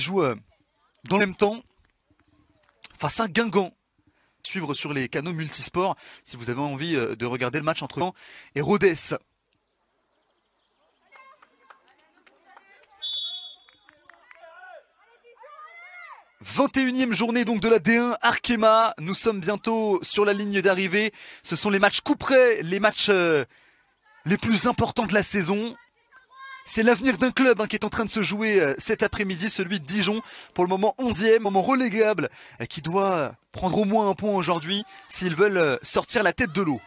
joue dans le même temps face à Guingamp. Suivre sur les canaux multisports si vous avez envie de regarder le match entre Caen et Rodez. 21e journée donc de la D1 Arkema. Nous sommes bientôt sur la ligne d'arrivée. Ce sont les matchs couperets, les matchs les plus importants de la saison. C'est l'avenir d'un club qui est en train de se jouer cet après-midi, celui de Dijon. Pour le moment 11e, moment relégable, qui doit prendre au moins un point aujourd'hui s'ils veulent sortir la tête de l'eau.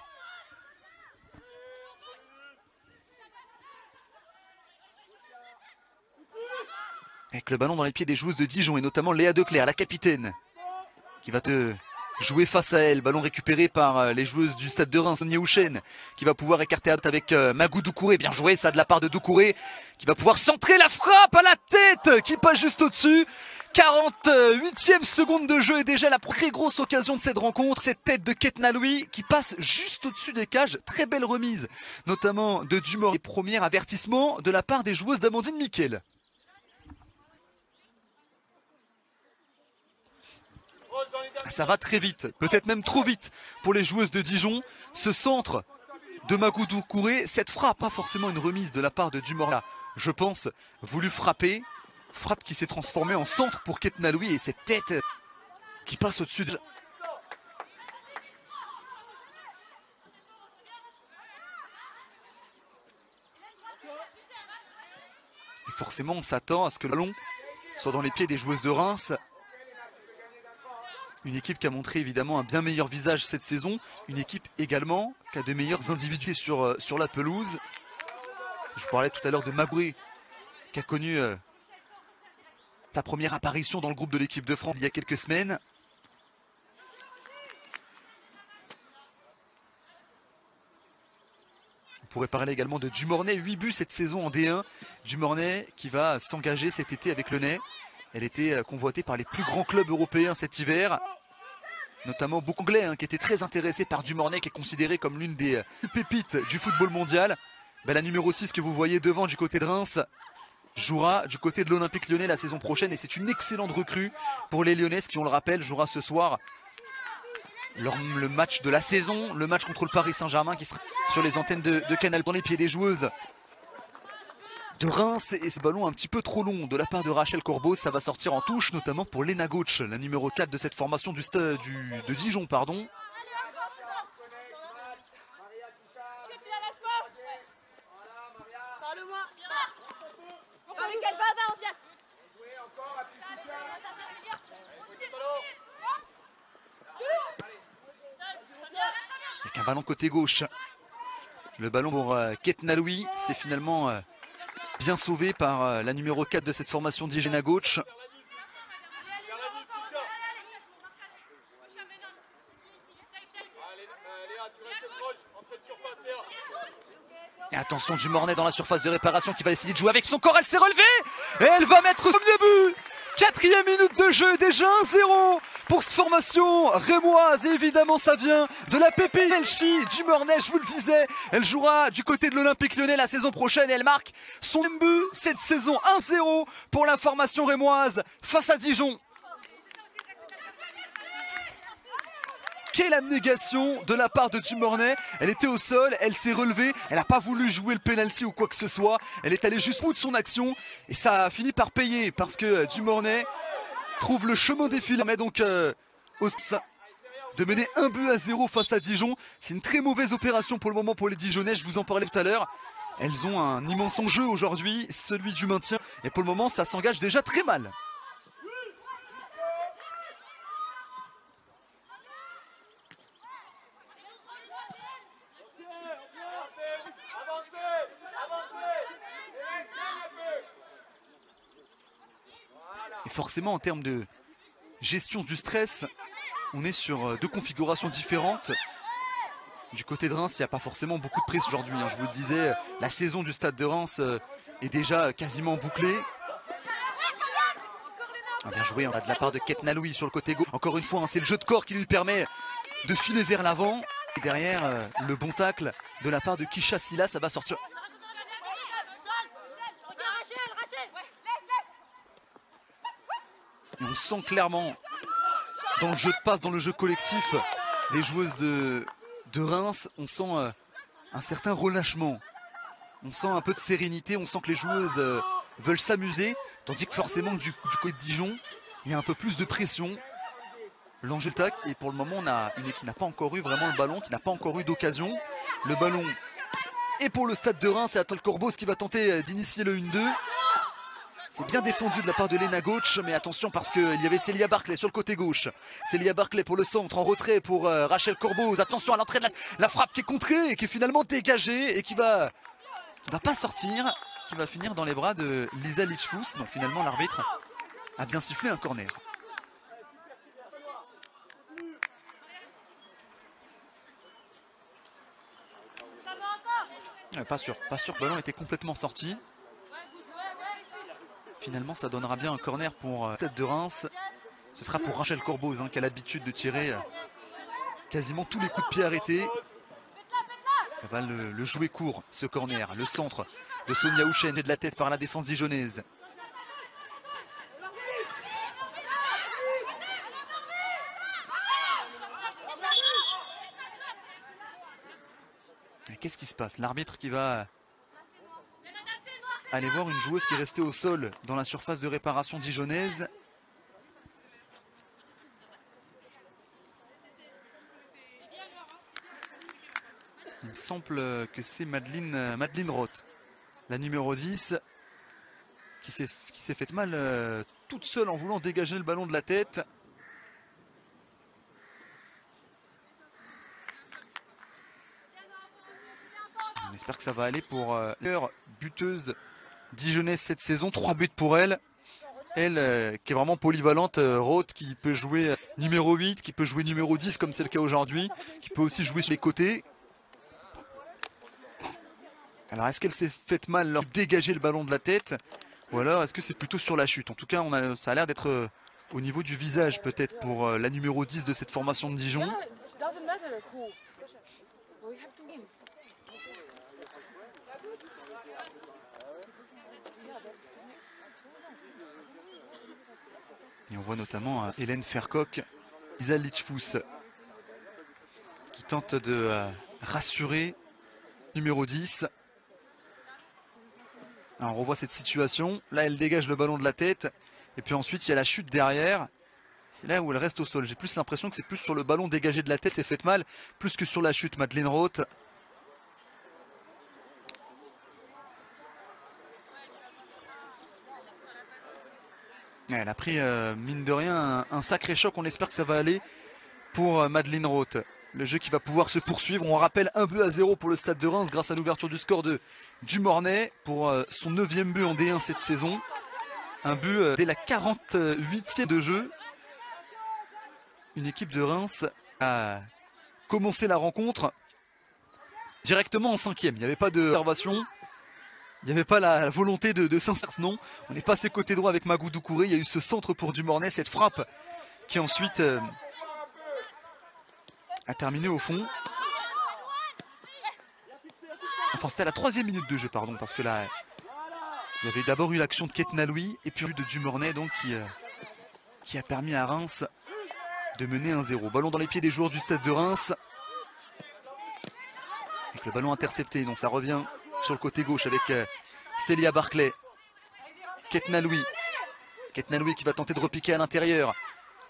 Avec le ballon dans les pieds des joueuses de Dijon et notamment Léa Declerc, la capitaine, qui va te jouer face à elle. Ballon récupéré par les joueuses du stade de Reims, Sonia Houchen, qui va pouvoir écarter avec Magou Doucouré. Bien joué ça de la part de Doucouré, qui va pouvoir centrer la frappe à la tête, qui passe juste au-dessus. 48e seconde de jeu et déjà la très grosse occasion de cette rencontre. Cette tête de Ketna Louis qui passe juste au-dessus des cages. Très belle remise, notamment de Dumort. Et premier avertissement de la part des joueuses d'Amandine Miquel. Ça va très vite, peut-être même trop vite pour les joueuses de Dijon. Ce centre de Magou Doucouré, cette frappe, pas forcément une remise de la part de Dumort là, je pense, voulu frapper. Frappe qui s'est transformée en centre pour Ketna Louis et cette tête qui passe au-dessus de... Et forcément on s'attend à ce que le ballon soit dans les pieds des joueuses de Reims. Une équipe qui a montré évidemment un bien meilleur visage cette saison. Une équipe également qui a de meilleures individualités sur la pelouse. Je vous parlais tout à l'heure de Magoué, qui a connu sa première apparition dans le groupe de l'équipe de France il y a quelques semaines. On pourrait parler également de Dumornay, 8 buts cette saison en D1. Dumornay qui va s'engager cet été avec le Ney. Elle était convoitée par les plus grands clubs européens cet hiver. Notamment beaucoup d'anglais qui étaient très intéressés par Dumornay, qui est considéré comme l'une des pépites du football mondial. La numéro 6 que vous voyez devant du côté de Reims jouera du côté de l'Olympique Lyonnais la saison prochaine. Et c'est une excellente recrue pour les Lyonnaises qui, on le rappelle, jouera ce soir le match de la saison. Le match contre le Paris Saint-Germain qui sera sur les antennes de Canal dans les pieds des joueuses de Reims. Et ce ballon un petit peu trop long de la part de Rachel Corbeau, ça va sortir en touche, notamment pour Léna Gauch, la numéro 4 de cette formation de Dijon, pardon. Avec un ballon côté gauche. Le ballon pour Ketna Louis, c'est finalement bien sauvé par la numéro 4 de cette formation d'Igena Gauch. Et attention Dumornay dans la surface de réparation qui va essayer de jouer avec son corps. Elle s'est relevée et elle va mettre son premier but. 4e minute de jeu, déjà 1-0 pour cette formation rémoise. Et évidemment ça vient de la Pépé Elchi. Dumornay, je vous le disais, elle jouera du côté de l'Olympique Lyonnais la saison prochaine et elle marque son but cette saison. 1-0 pour la formation rémoise face à Dijon. Quelle abnégation de la part de Dumornay. Elle était au sol, elle s'est relevée, elle n'a pas voulu jouer le penalty ou quoi que ce soit. Elle est allée juste au bout de son action et ça a fini par payer parce que Dumornay trouve le chemin des filets. Mais donc de mener 1-0 face à Dijon. C'est une très mauvaise opération pour le moment pour les Dijonnais, je vous en parlais tout à l'heure. Elles ont un immense enjeu aujourd'hui, celui du maintien. Et pour le moment ça s'engage déjà très mal. Et forcément en termes de gestion du stress, on est sur deux configurations différentes. Du côté de Reims, il n'y a pas forcément beaucoup de prise aujourd'hui. Je vous le disais, la saison du stade de Reims est déjà quasiment bouclée. Bien joué de la part de Ketna Louis sur le côté gauche. Encore une fois, c'est le jeu de corps qui lui permet de filer vers l'avant. Et derrière, le bon tacle de la part de Kisha Silla, ça va sortir. Et on sent clairement dans le jeu de passe, dans le jeu collectif, les joueuses de Reims, on sent un certain relâchement. On sent un peu de sérénité, on sent que les joueuses veulent s'amuser, tandis que forcément du côté de Dijon, il y a un peu plus de pression. L'enjeu tac, et pour le moment on a une équipe qui n'a pas encore eu vraiment le ballon, qui n'a pas encore eu d'occasion. Le ballon est pour le Stade de Reims, c'est Atoll Corbos qui va tenter d'initier le 1-2. C'est bien défendu de la part de Lena Gauch, mais attention parce qu'il y avait Célia Barclay sur le côté gauche. Célia Barclay pour le centre, en retrait pour Rachel Corbos. Attention à l'entrée de la frappe qui est contrée et qui est finalement dégagée et qui va pas sortir, qui va finir dans les bras de Lisa Lichfous. Donc finalement l'arbitre a bien sifflé un corner. Pas sûr que le ballon était complètement sorti. Finalement, ça donnera bien un corner pour Stade de Reims. Ce sera pour Rachel Corbos qui a l'habitude de tirer quasiment tous les coups de pied arrêtés. Elle va le jouer court, ce corner. Le centre de Sonia Houchen de la tête par la défense dijonnaise. Qu'est-ce qui se passe? L'arbitre qui va aller voir une joueuse qui est restée au sol dans la surface de réparation dijonnaise. Il me semble que c'est Madeleine Roth, la numéro 10, qui s'est fait mal toute seule en voulant dégager le ballon de la tête. On espère que ça va aller pour leur buteuse dijonnaise cette saison. 3 buts pour elle. Elle qui est vraiment polyvalente, Roth qui peut jouer numéro 8, qui peut jouer numéro 10 comme c'est le cas aujourd'hui, qui peut aussi jouer sur les côtés. Alors est-ce qu'elle s'est faite mal leur dégager le ballon de la tête, ou alors est-ce que c'est plutôt sur la chute? En tout cas ça a l'air d'être au niveau du visage peut-être pour la numéro 10 de cette formation de Dijon. Et on voit notamment Hélène Fercoq, Lisa Lichfous qui tente de rassurer numéro 10. Alors on revoit cette situation. Là elle dégage le ballon de la tête. Et puis ensuite il y a la chute derrière. C'est là où elle reste au sol. J'ai plus l'impression que c'est plus sur le ballon dégagé de la tête, c'est fait mal, plus que sur la chute. Madeleine Roth. Elle a pris, mine de rien, un sacré choc. On espère que ça va aller pour Madeleine Roth. Le jeu qui va pouvoir se poursuivre. On rappelle 1-0 pour le Stade de Reims grâce à l'ouverture du score de Dumornay pour son 9e but en D1 cette saison. Un but dès la 48e de jeu. Une équipe de Reims a commencé la rencontre directement en 5e. Il n'y avait pas de observation. Il n'y avait pas la volonté de s'insérer, non. On est passé côté droit avec Magou Doucouré. Il y a eu ce centre pour Dumornay, cette frappe qui ensuite a terminé au fond. Enfin, c'était à la 3e minute de jeu, pardon, parce que là, il y avait d'abord eu l'action de Ketna Louis et puis de Dumornay, donc qui a permis à Reims de mener 1-0. Ballon dans les pieds des joueurs du Stade de Reims. Avec le ballon intercepté, donc ça revient sur le côté gauche avec Célia Barclay. Ketna Louis qui va tenter de repiquer à l'intérieur.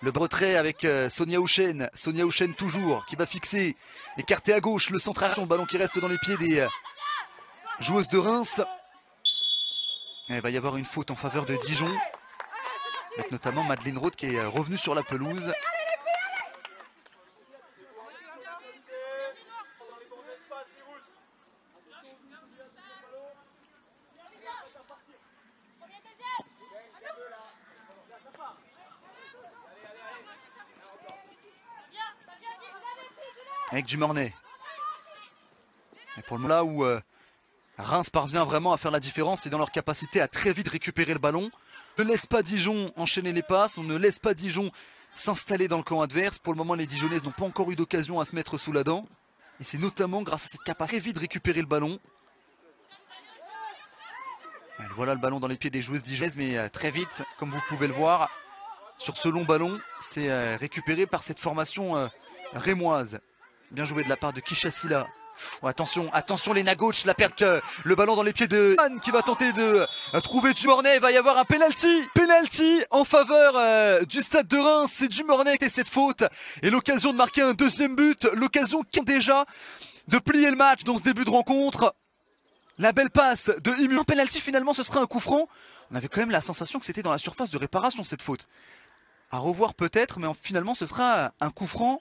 Le retrait avec Sonia Houchen. Sonia Houchen toujours qui va fixer, écarté à gauche, le centre à le ballon qui reste dans les pieds des joueuses de Reims. Et il va y avoir une faute en faveur de Dijon. Avec notamment Madeleine Roth qui est revenue sur la pelouse. Avec Dumornay. Et pour le moment là où Reims parvient vraiment à faire la différence, c'est dans leur capacité à très vite récupérer le ballon. On ne laisse pas Dijon enchaîner les passes, on ne laisse pas Dijon s'installer dans le camp adverse. Pour le moment, les Dijonnaises n'ont pas encore eu d'occasion à se mettre sous la dent. Et c'est notamment grâce à cette capacité très vite de récupérer le ballon. Voilà le ballon dans les pieds des joueuses dijonnaises, mais très vite, comme vous pouvez le voir. sur ce long ballon. C'est récupéré par cette formation rémoise. Bien joué de la part de Kishasila. Oh, attention, attention Lena Gauch, la perte, le ballon dans les pieds de Anne qui va tenter de trouver Dumornay. Il va y avoir un penalty en faveur du Stade de Reims. C'est Dumornay qui a cette faute et l'occasion de marquer un deuxième but, l'occasion qui déjà de plier le match dans ce début de rencontre. La belle passe de Imu. Un penalty, finalement ce sera un coup franc. On avait quand même la sensation que c'était dans la surface de réparation cette faute. À revoir peut-être, mais finalement ce sera un coup franc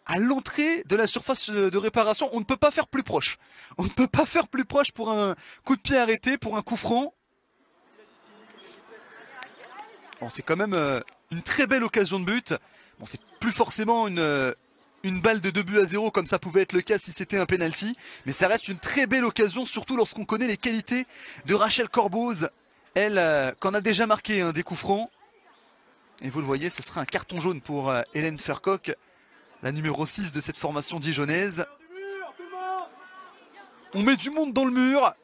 à l'entrée de la surface de réparation. On ne peut pas faire plus proche. On ne peut pas faire plus proche pour un coup de pied arrêté, pour un coup franc. Bon, c'est quand même une très belle occasion de but. Bon, c'est plus forcément une balle de 2-0 comme ça pouvait être le cas si c'était un penalty. Mais ça reste une très belle occasion, surtout lorsqu'on connaît les qualités de Rachel Corboz. Elle, qu'en a déjà marqué des coups francs. Et vous le voyez, ce sera un carton jaune pour Hélène Fercoq, la numéro 6 de cette formation dijonnaise. On met du monde dans le mur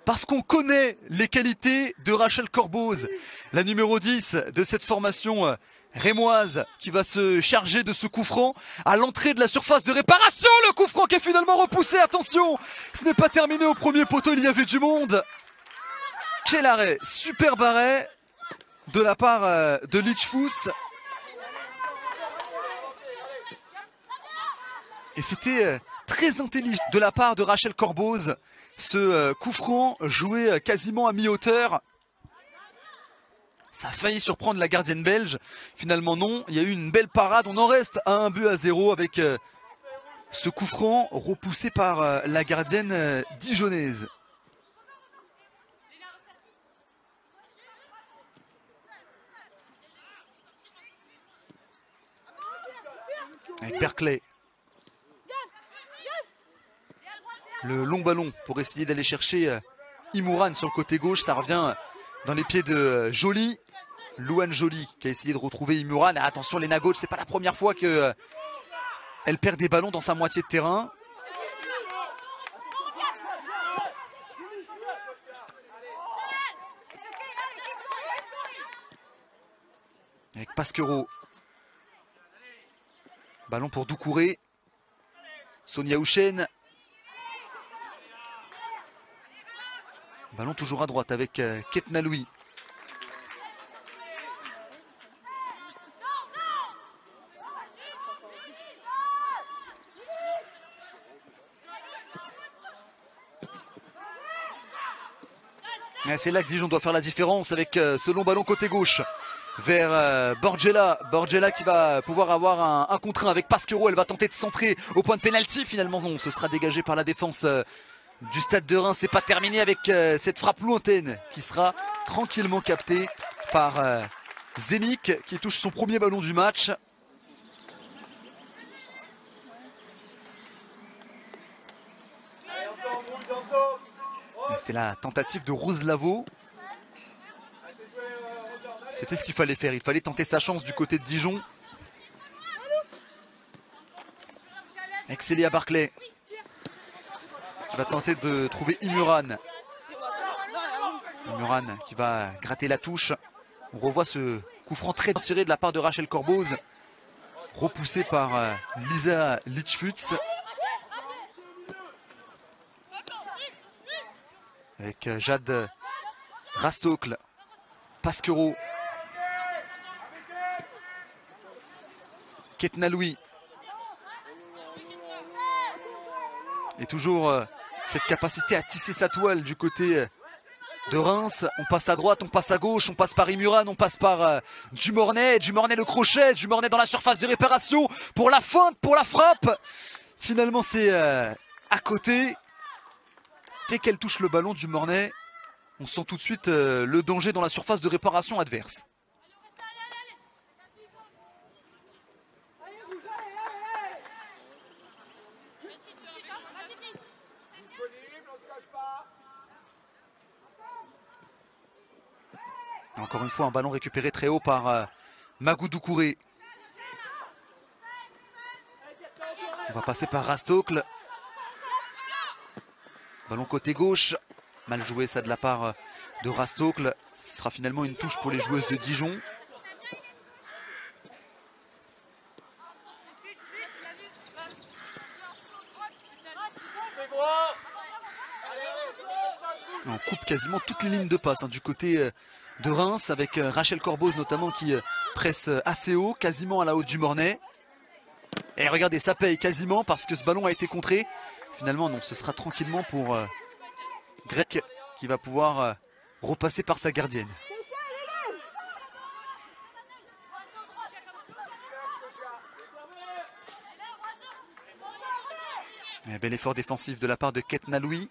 parce qu'on connaît les qualités de Rachel Corboz, la numéro 10 de cette formation rémoise, qui va se charger de ce coup franc à l'entrée de la surface de réparation. Le coup franc qui est finalement repoussé. Attention, ce n'est pas terminé au premier poteau, il y avait du monde. Quel arrêt, superbe arrêt de la part de Lichfous. Et c'était très intelligent de la part de Rachel Corboz. Ce coup franc joué quasiment à mi-hauteur. Ça a failli surprendre la gardienne belge. Finalement non, il y a eu une belle parade. On en reste à 1-0 avec ce coup franc repoussé par la gardienne dijonnaise. Avec Berkeley. Le long ballon pour essayer d'aller chercher Imouran sur le côté gauche. Ça revient dans les pieds de Joly. Louane Joly qui a essayé de retrouver Imouran. Ah, attention, Lena Gauch, c'est pas la première fois que elle perd des ballons dans sa moitié de terrain. Avec Pasquero. Ballon pour Doucouré. Sonia Houchen. Ballon toujours à droite avec Ketna Louis. C'est là que Dijon doit faire la différence avec ce long ballon côté gauche vers Borgella. Borgella qui va pouvoir avoir un contre 1 avec Pasquero. Elle va tenter de centrer au point de pénalty. Finalement non, ce sera dégagé par la défense du Stade de Reims. C'est pas terminé avec cette frappe lointaine qui sera tranquillement captée par Zemik qui touche son premier ballon du match. C'est la tentative de Rose Lavaux. C'était ce qu'il fallait faire. Il fallait tenter sa chance du côté de Dijon. Avec Célia Barclay qui va tenter de trouver Imouran. Imouran qui va gratter la touche. On revoit ce coup franc très tiré de la part de Rachel Corboz, repoussé par Lisa Lichfutz. Avec Jade Rastocle, Pasquero, Ketna Louis. Et toujours cette capacité à tisser sa toile du côté de Reims. On passe à droite, on passe à gauche, on passe par Imouran, on passe par Dumornay. Dumornay le crochet, Dumornay dans la surface de réparation pour la feinte, pour la frappe. Finalement c'est à côté. Dès qu'elle touche le ballon, Dumornay, on sent tout de suite le danger dans la surface de réparation adverse. Et encore une fois, un ballon récupéré très haut par Magou Doucouré. On va passer par Rastocle. Ballon côté gauche, mal joué ça de la part de Rastocle. Ce sera finalement une touche pour les joueuses de Dijon. On coupe quasiment toutes les lignes de passe du côté de Reims, avec Rachel Corboz notamment qui presse assez haut, quasiment à la haute du Mornay. Et regardez, ça paye quasiment parce que ce ballon a été contré. Finalement non, ce sera tranquillement pour Grec qui va pouvoir repasser par sa gardienne. Un bel effort défensif de la part de Ketna Louis.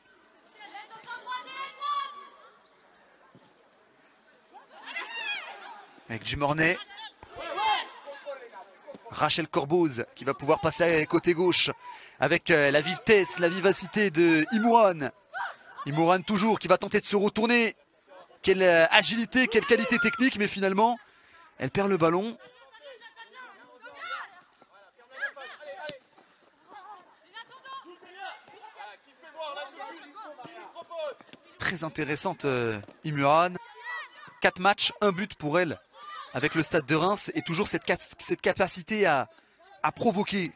Avec du Mornay. Rachel Corboz qui va pouvoir passer côté gauche avec la vitesse, la vivacité de Imouran. Imouran toujours qui va tenter de se retourner. Quelle agilité, quelle qualité technique, mais finalement, elle perd le ballon. Très intéressante Imouran. 4 matchs, 1 but pour elle avec le Stade de Reims et toujours cette capacité à provoquer.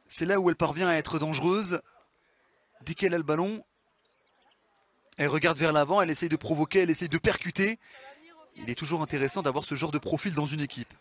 C'est là où elle parvient à être dangereuse. Dès qu'elle a le ballon, elle regarde vers l'avant, elle essaye de provoquer, elle essaye de percuter. Il est toujours intéressant d'avoir ce genre de profil dans une équipe.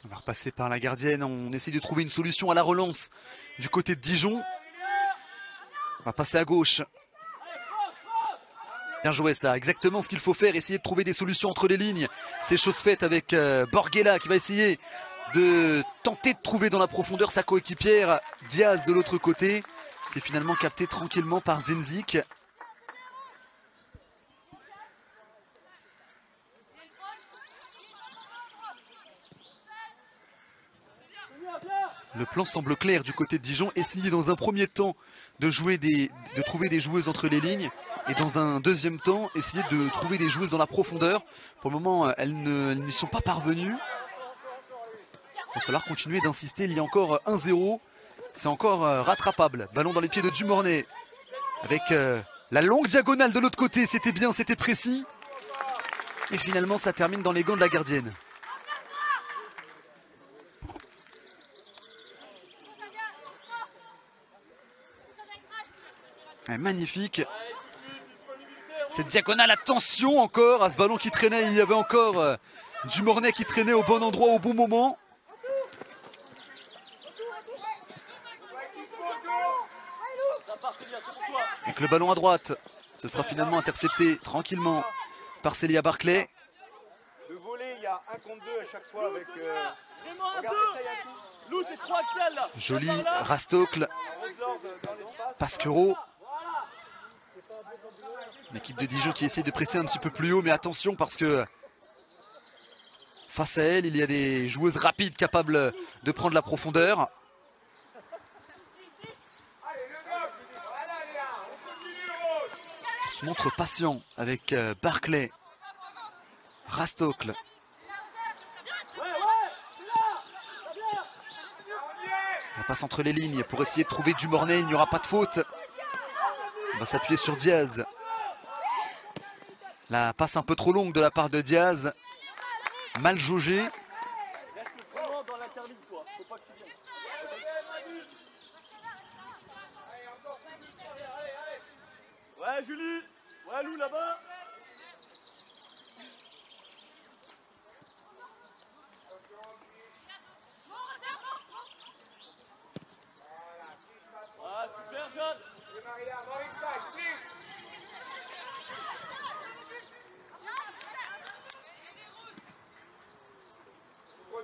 On va repasser par la gardienne, on essaie de trouver une solution à la relance du côté de Dijon. On va passer à gauche. Bien joué ça, exactement ce qu'il faut faire, essayer de trouver des solutions entre les lignes. C'est chose faite avec Borghella qui va essayer de tenter de trouver dans la profondeur sa coéquipière. Diaz de l'autre côté, c'est finalement capté tranquillement par Zenzik. Le plan semble clair du côté de Dijon. Essayer dans un premier temps de trouver des joueuses entre les lignes. Et dans un deuxième temps, essayer de trouver des joueuses dans la profondeur. Pour le moment, elles n'y sont pas parvenues. Il va falloir continuer d'insister. Il y a encore 1-0. C'est encore rattrapable. Ballon dans les pieds de Dumornay. Avec la longue diagonale de l'autre côté. C'était bien, c'était précis. Et finalement, ça termine dans les gants de la gardienne. Magnifique. Cette diagonale, attention encore à ce ballon qui traînait. Il y avait encore Dumornay qui traînait au bon endroit au bon moment. Avec le ballon à droite, ce sera finalement intercepté tranquillement par Célia Barclay. Le volet, il y a 1 contre 2 à chaque fois avec... Joli Rastocle. Pasquero. L'équipe de Dijon qui essaie de presser un petit peu plus haut, mais attention parce que face à elle, il y a des joueuses rapides capables de prendre la profondeur. On se montre patient avec Barclay, Rastocle. La passe entre les lignes pour essayer de trouver Dumornay, il n'y aura pas de faute. On va s'appuyer sur Diaz. La passe un peu trop longue de la part de Diaz. Mal jaugée. Ouais Julie, ouais Lou là-bas. Ah super Jeanne.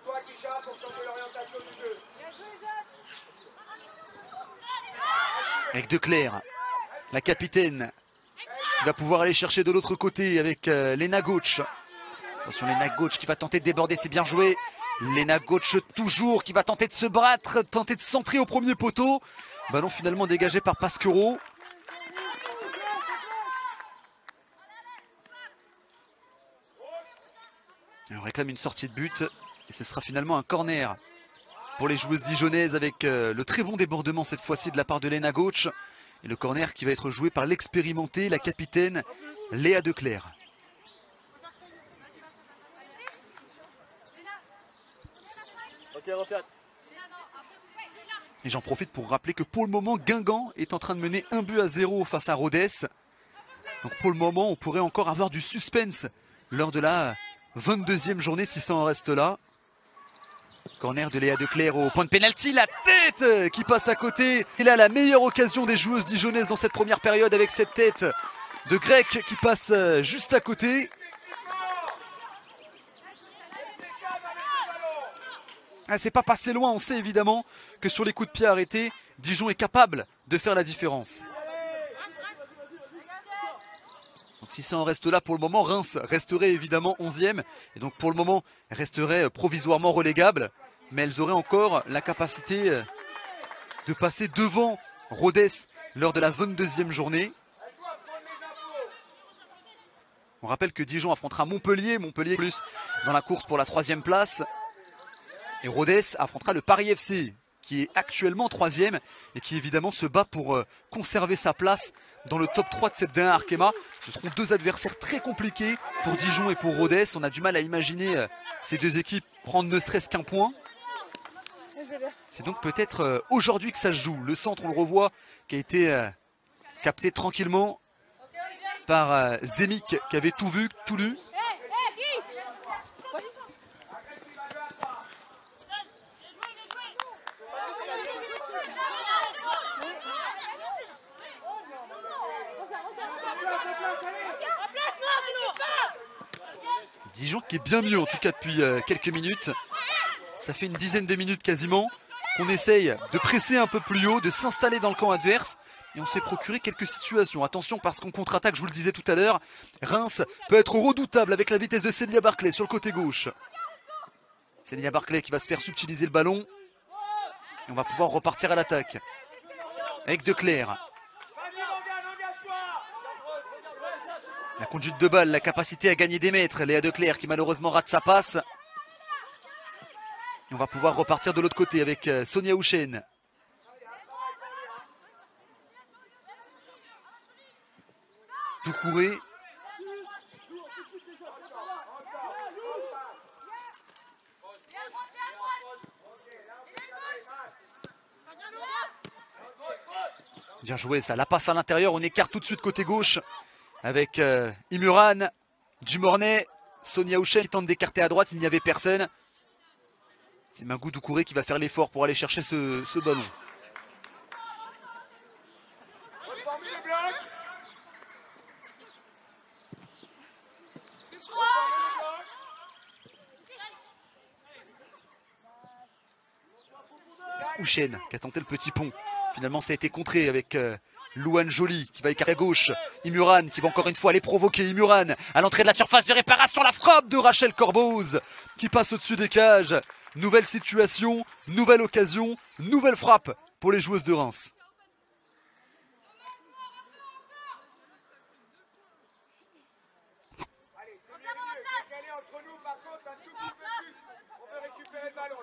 Toi Kisha pour changer l'orientation du jeu. Avec Declercq, la capitaine, qui va pouvoir aller chercher de l'autre côté avec Lena Gauch. Attention, Lena Gauch qui va tenter de déborder, c'est bien joué. Lena Gauch toujours qui va tenter de se battre, tenter de centrer au premier poteau. Ballon finalement dégagé par Pasquero. On réclame une sortie de but et ce sera finalement un corner pour les joueuses dijonnaises avec le très bon débordement cette fois-ci de la part de Lena Gauch. Et le corner qui va être joué par l'expérimentée, la capitaine Léa Declercq. Et j'en profite pour rappeler que pour le moment, Guingamp est en train de mener 1-0 face à Rodez. Donc pour le moment, on pourrait encore avoir du suspense lors de la 22e journée si ça en reste là. Corner de Léa Declercq au point de pénalty, la tête qui passe à côté. Et là, la meilleure occasion des joueuses dijonnaises dans cette première période avec cette tête de Grec qui passe juste à côté. Ah, c'est pas passé loin, on sait évidemment que sur les coups de pied arrêtés, Dijon est capable de faire la différence. Donc si ça en reste là pour le moment, Reims resterait évidemment 11e. Et donc pour le moment, resterait provisoirement relégable. Mais elles auraient encore la capacité de passer devant Rodez lors de la 22e journée. On rappelle que Dijon affrontera Montpellier. Montpellier plus dans la course pour la 3e place. Et Rodez affrontera le Paris FC qui est actuellement 3e et qui évidemment se bat pour conserver sa place dans le top 3 de cette dernière Arkema. Ce seront deux adversaires très compliqués pour Dijon et pour Rodez. On a du mal à imaginer ces deux équipes prendre ne serait-ce qu'un point. C'est donc peut-être aujourd'hui que ça se joue. Le centre, on le revoit, qui a été capté tranquillement par Zemic qui avait tout vu, tout lu. Dijon qui est bien mieux en tout cas depuis quelques minutes. Ça fait une dizaine de minutes quasiment qu'on essaye de presser un peu plus haut, de s'installer dans le camp adverse. Et on s'est procuré quelques situations. Attention parce qu'on contre-attaque, je vous le disais tout à l'heure. Reims peut être redoutable avec la vitesse de Célia Barclay sur le côté gauche. Célia Barclay qui va se faire subtiliser le ballon. Et on va pouvoir repartir à l'attaque. Avec Declercq. La conduite de balle, la capacité à gagner des mètres. Léa Declercq qui malheureusement rate sa passe. Et on va pouvoir repartir de l'autre côté avec Sonia Houchen. Doucouré. Bien joué ça, la passe à l'intérieur, on écarte tout de suite côté gauche. Avec Imuran, Dumornay, Sonia Houchen qui tente d'écarter à droite, il n'y avait personne. C'est Mangou Doucouré qui va faire l'effort pour aller chercher ce ballon. Houchen qui a tenté le petit pont. Finalement ça a été contré avec Louane Joly qui va écarter à gauche. Imuran qui va encore une fois aller provoquer. Imuran à l'entrée de la surface de réparation. La frappe de Rachel Corboz qui passe au-dessus des cages. Nouvelle situation, nouvelle occasion, nouvelle frappe pour les joueuses de Reims. Allez, c'est mieux. Décalé entre nous, par contre, un tout petit peu plus. On veut récupérer le ballon.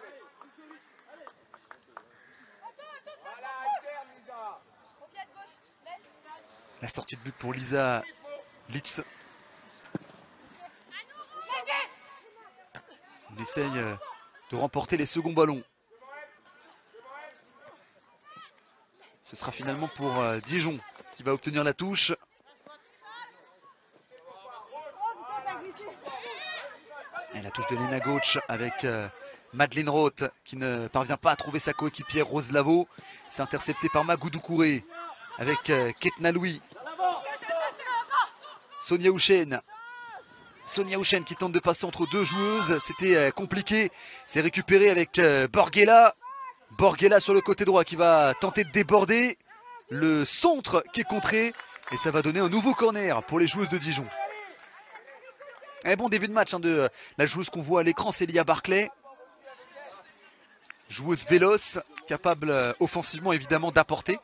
Voilà, alterne, Lisa. La sortie de but pour Lisa Litz. On essaye de remporter les seconds ballons. Ce sera finalement pour Dijon qui va obtenir la touche. Et la touche de Lena Gauch avec Madeleine Roth qui ne parvient pas à trouver sa coéquipière Rose Lavaux. C'est intercepté par Mangou Doucouré avec Ketna Louis. Sonia Houchen. Sonia Houchen qui tente de passer entre deux joueuses. C'était compliqué. C'est récupéré avec Borghella. Borghella sur le côté droit qui va tenter de déborder. Le centre qui est contré Et ça va donner un nouveau corner pour les joueuses de Dijon. Un bon début de match de la joueuse qu'on voit à l'écran, c'est Lia Barclay. Joueuse véloce, capable offensivement évidemment d'apporter.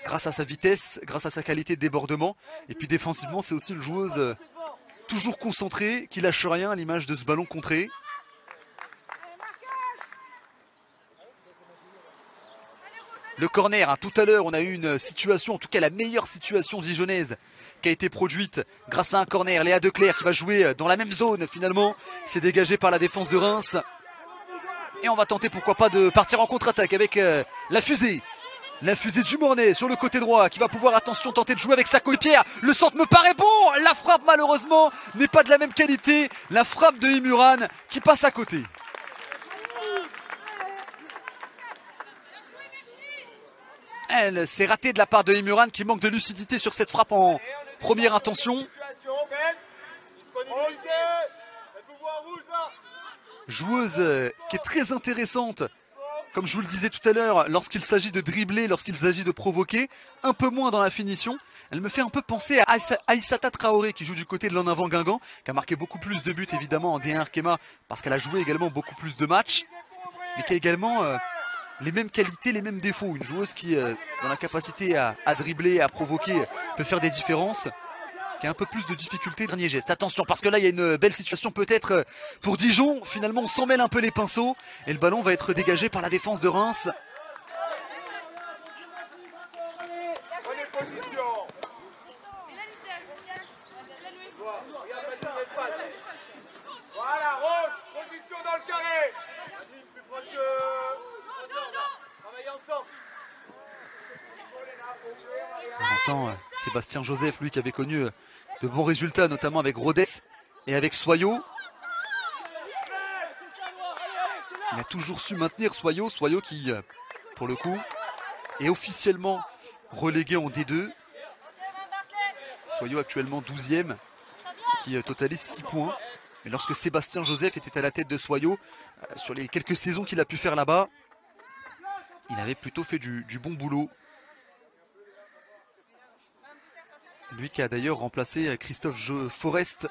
Grâce à sa vitesse, grâce à sa qualité de débordement. Et puis défensivement, c'est aussi une joueuse toujours concentrée, qui lâche rien à l'image de ce ballon contré. Le corner, tout à l'heure on a eu une situation, en tout cas la meilleure situation dijonnaise qui a été produite grâce à un corner. Léa Declercq qui va jouer dans la même zone finalement, c'est dégagé par la défense de Reims. Et on va tenter pourquoi pas de partir en contre-attaque avec la fusée. La fusée du Mornay sur le côté droit qui va pouvoir, attention, tenter de jouer avec sa coéquipière. Le centre me paraît bon. La frappe malheureusement n'est pas de la même qualité. La frappe de Imuran qui passe à côté. Elle s'est ratée de la part de Imuran qui manque de lucidité sur cette frappe en première intention. Joueuse qui est très intéressante, comme je vous le disais tout à l'heure, lorsqu'il s'agit de dribbler, lorsqu'il s'agit de provoquer, un peu moins dans la finition. Elle me fait un peu penser à Aïssata Traoré qui joue du côté de l'En Avant Guingamp, qui a marqué beaucoup plus de buts évidemment en D1 Arkema parce qu'elle a joué également beaucoup plus de matchs, mais qui a également les mêmes qualités, les mêmes défauts. Une joueuse qui, dans la capacité à dribbler, à provoquer, peut faire des différences, qui a un peu plus de difficulté dernier geste. Attention, parce que là il y a une belle situation peut-être pour Dijon. Finalement on s'en mêle un peu les pinceaux et le ballon va être dégagé par la défense de Reims. Voilà, Rose, position dans le carré. Plus proche de... Travaillez ensemble. On entend Sébastien Joseph, lui qui avait connu de bons résultats, notamment avec Rodez et avec Soyot. Il a toujours su maintenir Soyot qui, pour le coup, est officiellement relégué en D2. Soyot actuellement 12e, qui totalise 6 points. Mais lorsque Sébastien Joseph était à la tête de Soyot, sur les quelques saisons qu'il a pu faire là-bas, il avait plutôt fait du bon boulot. Lui qui a d'ailleurs remplacé Christophe Forest.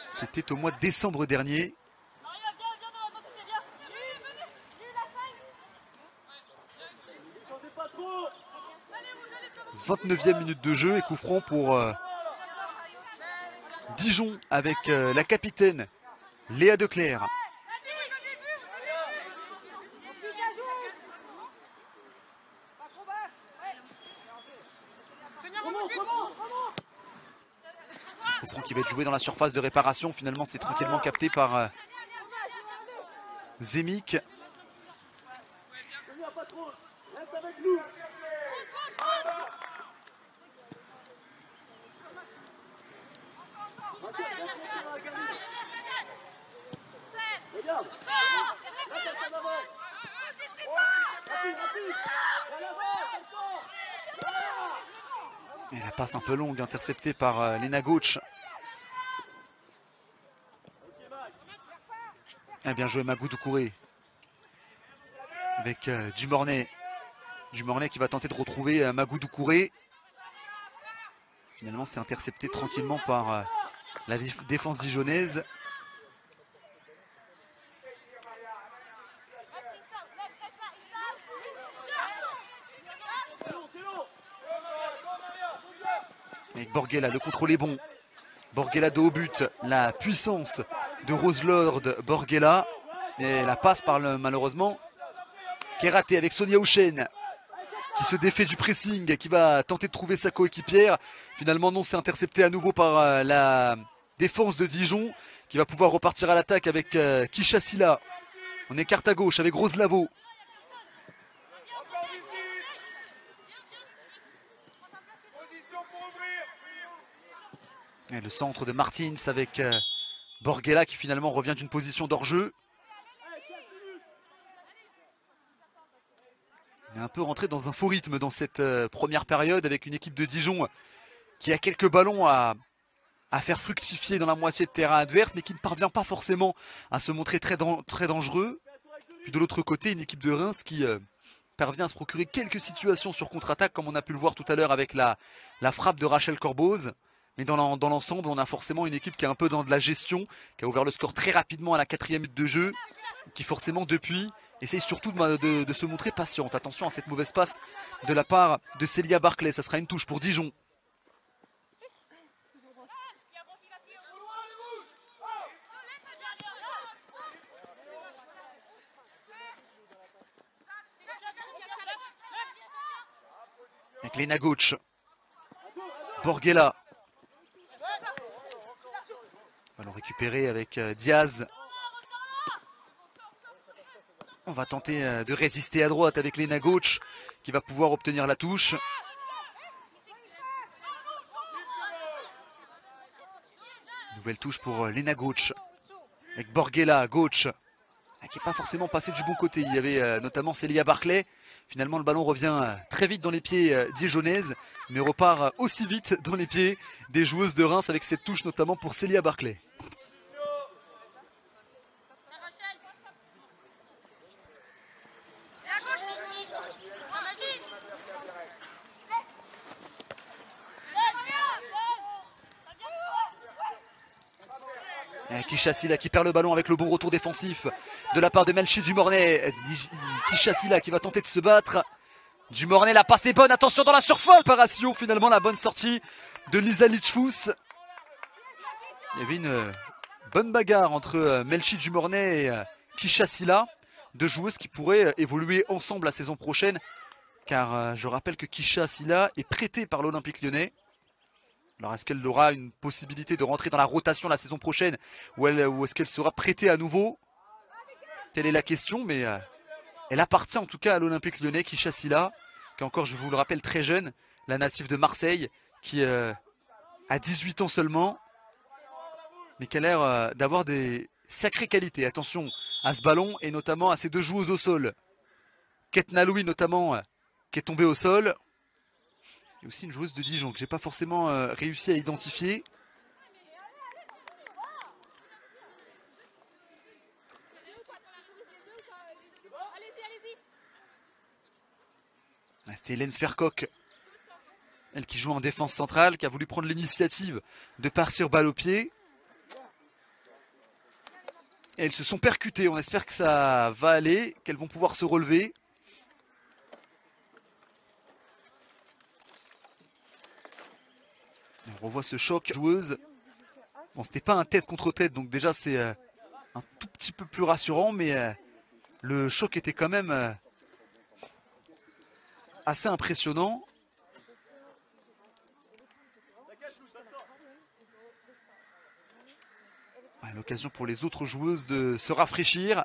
C'était au mois de décembre dernier. 29e minute de jeu et coup franc pour Dijon avec la capitaine Léa Declercq. Coup franc qui va être joué dans la surface de réparation. Finalement c'est tranquillement capté par Zemic. Et la passe un peu longue interceptée par Lena Gauch. Et bien joué Magou Doucouré avec Dumornay. Dumornay qui va tenter de retrouver Magou Doucouré. Finalement c'est intercepté tranquillement par la défense dijonnaise. Avec Borghela, le contrôle est bon. Borghela de haut but, la puissance de Rose-Lord Borghela. Et la passe malheureusement qui est ratée avec Sonia Houchen qui se défait du pressing, qui va tenter de trouver sa coéquipière. Finalement non, c'est intercepté à nouveau par la défense de Dijon qui va pouvoir repartir à l'attaque avec Kisha Silla. On écarte à gauche avec Rose Lavo. Et le centre de Martins avec Borghela qui finalement revient d'une position d'hors-jeu. On est un peu rentré dans un faux rythme dans cette première période avec une équipe de Dijon qui a quelques ballons à faire fructifier dans la moitié de terrain adverse, mais qui ne parvient pas forcément à se montrer très dangereux. Puis de l'autre côté, une équipe de Reims qui parvient à se procurer quelques situations sur contre-attaque, comme on a pu le voir tout à l'heure avec la frappe de Rachel Corboz. Mais dans l'ensemble, on a forcément une équipe qui est un peu dans de la gestion, qui a ouvert le score très rapidement à la 4e minute de jeu, qui forcément depuis essaye surtout de se montrer patiente. Attention à cette mauvaise passe de la part de Célia Barclay, ça sera une touche pour Dijon. Avec Lena Gauch, Borghella. Ballon récupéré avec Diaz. On va tenter de résister à droite avec Lena Gauch qui va pouvoir obtenir la touche. Nouvelle touche pour Lena Gauch avec Borghella, Gauch qui n'est pas forcément passé du bon côté. Il y avait notamment Célia Barclay. Finalement, le ballon revient très vite dans les pieds dijonaises, mais repart aussi vite dans les pieds des joueuses de Reims avec cette touche notamment pour Célia Barclay. Kishasila qui perd le ballon avec le bon retour défensif de la part de Melchi Dumornay. Kishasila qui va tenter de se battre. Dumornay, la passe est bonne, attention dans la surface. Paration, finalement la bonne sortie de Lisa Lichfous. Il y avait une bonne bagarre entre Melchi Dumornay et Kishasila, deux joueuses qui pourraient évoluer ensemble la saison prochaine, car je rappelle que Kishasila est prêtée par l'Olympique Lyonnais. Alors est-ce qu'elle aura une possibilité de rentrer dans la rotation la saison prochaine ou est-ce qu'elle sera prêtée à nouveau? Telle est la question, mais elle appartient en tout cas à l'Olympique Lyonnais, Kishasila, qui est encore, je vous le rappelle, très jeune, la native de Marseille, qui a 18 ans seulement, mais qui a l'air d'avoir des sacrées qualités. Attention à ce ballon et notamment à ces deux joueuses au sol. Ketna Louis notamment, qui est tombée au sol. Et aussi une joueuse de Dijon que j'ai pas forcément réussi à identifier. C'était Hélène Fercoq, elle qui joue en défense centrale, qui a voulu prendre l'initiative de partir balle au pied. Et elles se sont percutées, on espère que ça va aller, qu'elles vont pouvoir se relever. On revoit ce choc joueuse. Bon, c'était pas un tête contre tête, donc déjà c'est un tout petit peu plus rassurant, mais le choc était quand même assez impressionnant. L'occasion pour les autres joueuses de se rafraîchir.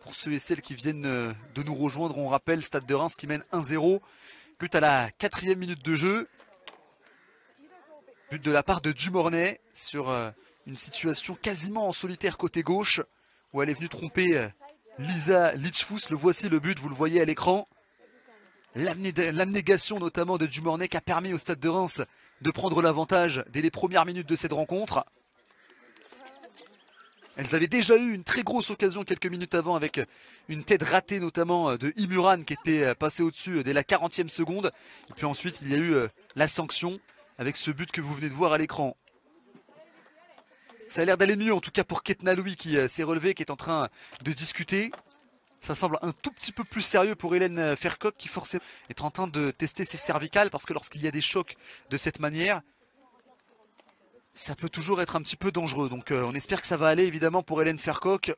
Pour ceux et celles qui viennent de nous rejoindre, on rappelle Stade de Reims qui mène 1-0. But à la 4e minute de jeu. But de la part de Dumornay sur une situation quasiment en solitaire côté gauche, où elle est venue tromper Lisa Lichfous. Le voici le but, vous le voyez à l'écran. L'abnégation notamment de Dumornay qui a permis au Stade de Reims de prendre l'avantage dès les premières minutes de cette rencontre. Elles avaient déjà eu une très grosse occasion quelques minutes avant avec une tête ratée notamment de Imuran qui était passé au-dessus dès la 40e seconde. Et puis ensuite il y a eu la sanction avec ce but que vous venez de voir à l'écran. Ça a l'air d'aller mieux en tout cas pour Ketna Louis qui s'est relevée, qui est en train de discuter. Ça semble un tout petit peu plus sérieux pour Hélène Fercoq qui forcément est en train de tester ses cervicales, parce que lorsqu'il y a des chocs de cette manière, ça peut toujours être un petit peu dangereux. Donc on espère que ça va aller évidemment pour Hélène Fercoq.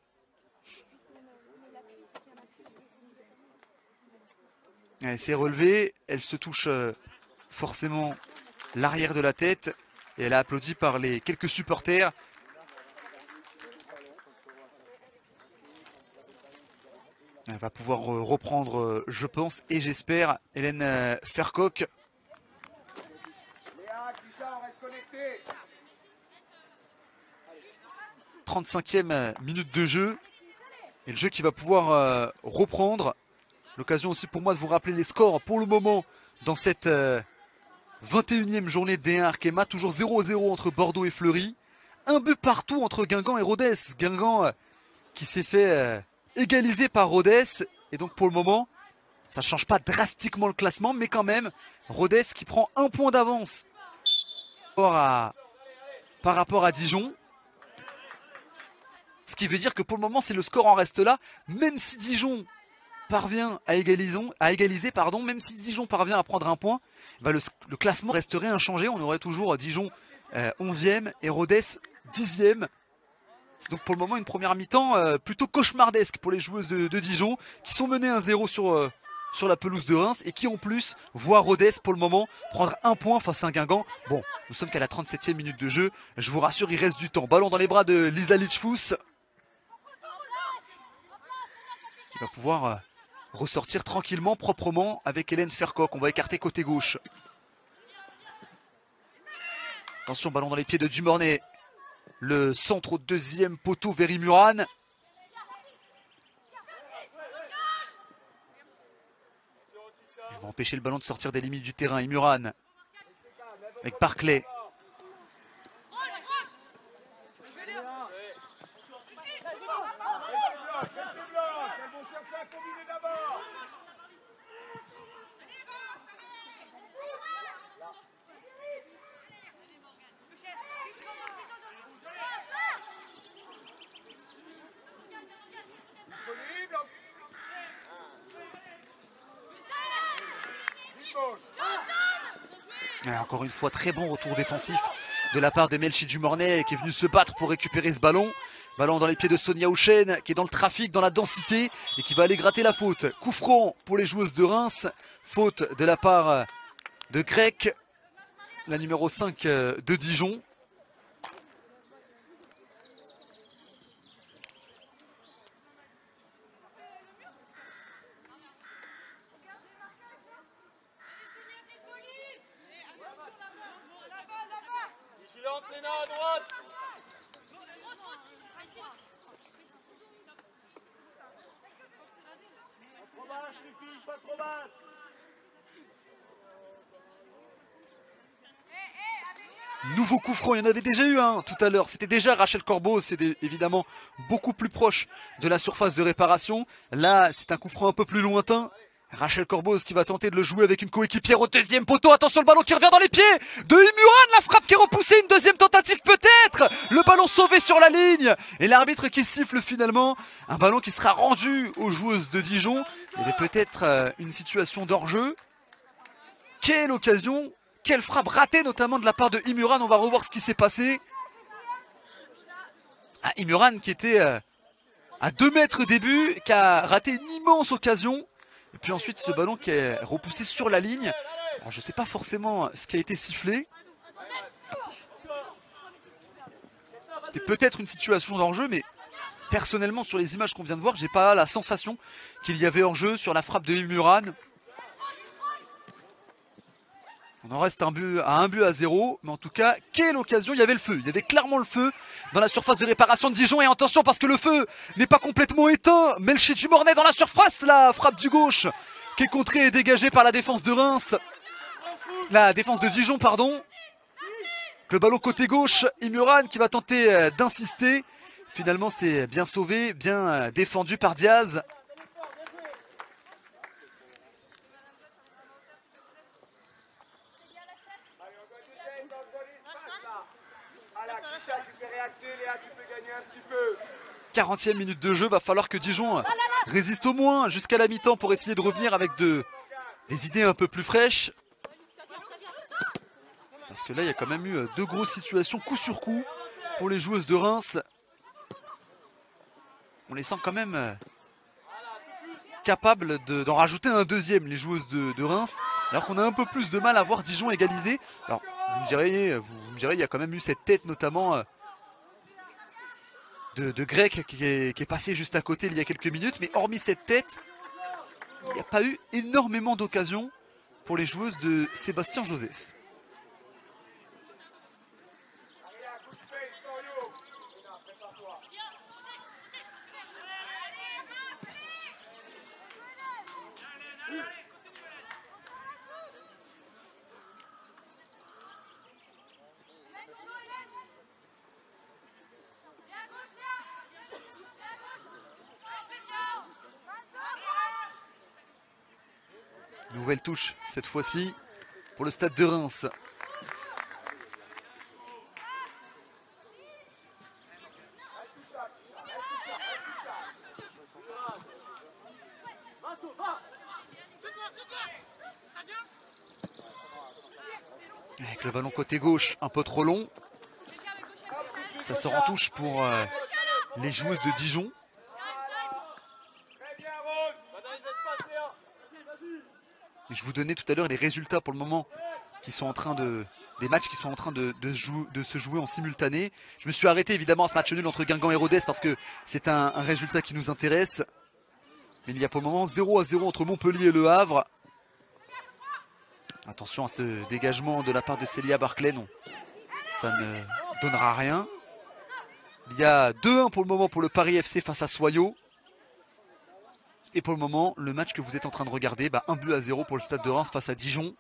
Elle s'est relevée, elle se touche forcément l'arrière de la tête et elle est applaudie par les quelques supporters. Elle va pouvoir reprendre, je pense et j'espère, Hélène Fercoq. 35e minute de jeu. Et le jeu qui va pouvoir reprendre. L'occasion aussi pour moi de vous rappeler les scores pour le moment dans cette 21e journée de D1 Arkema. Toujours 0-0 entre Bordeaux et Fleury. Un but partout entre Guingamp et Rodez. Guingamp qui s'est fait égaliser par Rodez. Et donc pour le moment, ça ne change pas drastiquement le classement, mais quand même, Rodez qui prend 1 point d'avance par rapport à Dijon. Ce qui veut dire que pour le moment, si le score en reste là, même si Dijon parvient à égaliser, même si Dijon parvient à prendre 1 point, bah le classement resterait inchangé. On aurait toujours Dijon 11e et Rodez 10e. C'est donc pour le moment une première mi-temps plutôt cauchemardesque pour les joueuses de Dijon qui sont menées 1-0 sur la pelouse de Reims et qui en plus voient Rodez pour le moment prendre 1 point face à un Guingamp. Bon, nous sommes qu'à la 37e minute de jeu. Je vous rassure, il reste du temps. Ballon dans les bras de Lisa Lichfous qui va pouvoir ressortir tranquillement, proprement avec Hélène Fercoq. On va écarter côté gauche. Attention, ballon dans les pieds de Dumornay. Le centre au deuxième poteau vers Imuran. Il va empêcher le ballon de sortir des limites du terrain. Imuran avec Barclay. Et encore une fois, très bon retour défensif de la part de Melchi Dumornay qui est venu se battre pour récupérer ce ballon. Ballon dans les pieds de Sonia Houchen qui est dans le trafic, dans la densité et qui va aller gratter la faute. Coup franc pour les joueuses de Reims. Faute de la part de Grec, la numéro 5 de Dijon. À droite. Pas trop basse, les filles, pas trop basse. Nouveau coup franc, il y en avait déjà eu un tout à l'heure. C'était déjà Rachel Corbeau, c'est évidemment beaucoup plus proche de la surface de réparation. Là, c'est un coup franc un peu plus lointain. Rachel Corboz qui va tenter de le jouer avec une coéquipière au deuxième poteau. Attention, le ballon qui revient dans les pieds de Imuran. La frappe qui est repoussée. Une deuxième tentative peut-être. Le ballon sauvé sur la ligne. Et l'arbitre qui siffle finalement. Un ballon qui sera rendu aux joueuses de Dijon. Il y avait peut-être une situation d'hors-jeu. Quelle occasion. Quelle frappe ratée notamment de la part de Imuran. On va revoir ce qui s'est passé. Imuran qui était à 2 mètres début. Qui a raté une immense occasion. Et puis ensuite ce ballon qui est repoussé sur la ligne. Alors, je ne sais pas forcément ce qui a été sifflé. C'était peut-être une situation d'hors-jeu, mais personnellement sur les images qu'on vient de voir, j'ai pas la sensation qu'il y avait hors-jeu sur la frappe de Imuran. On en reste à 1-0, mais en tout cas, quelle occasion, il y avait le feu, il y avait clairement le feu dans la surface de réparation de Dijon, et attention parce que le feu n'est pas complètement éteint, Melchi Dumornay dans la surface, la frappe du gauche qui est contrée et dégagée par la défense de Reims, la défense de Dijon pardon, le ballon côté gauche, Imuran qui va tenter d'insister, finalement c'est bien sauvé, bien défendu par Diaz. Tu peux réaxer, Léa, tu peux gagner un petit peu. 40e minute de jeu, va falloir que Dijon résiste au moins jusqu'à la mi-temps pour essayer de revenir avec des idées un peu plus fraîches. Parce que là, il y a quand même eu 2 grosses situations coup sur coup pour les joueuses de Reims. On les sent quand même capables d'en rajouter un deuxième, les joueuses de Reims. Alors qu'on a un peu plus de mal à voir Dijon égaliser. Alors, vous me direz, il y a quand même eu cette tête notamment de Grec qui est passé juste à côté il y a quelques minutes. Mais hormis cette tête, il n'y a pas eu énormément d'occasions pour les joueuses de Sébastien Joseph. Nouvelle touche cette fois-ci pour le Stade de Reims. Avec le ballon côté gauche, un peu trop long. Ça sort en touche pour les joueuses de Dijon. Très bien, Rose. Va dans les espaces, Léa. Et je vous donnais tout à l'heure les résultats pour le moment qui sont en train de... des matchs qui sont en train de se jouer en simultané. Je me suis arrêté évidemment à ce match nul entre Guingamp et Rodez parce que c'est un résultat qui nous intéresse. Mais il y a pour le moment 0-0 entre Montpellier et Le Havre. Attention à ce dégagement de la part de Célia Barclay, non, ça ne donnera rien. Il y a 2-1 pour le moment pour le Paris FC face à Soyaux. Et pour le moment, le match que vous êtes en train de regarder, 1-0 pour le Stade de Reims face à Dijon.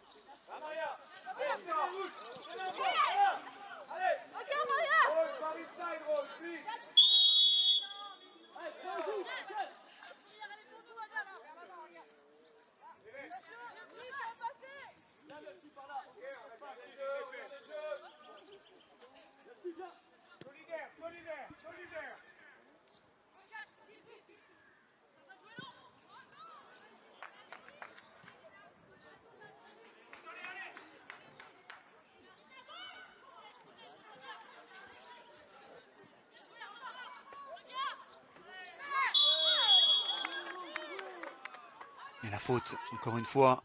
Et la faute, encore une fois,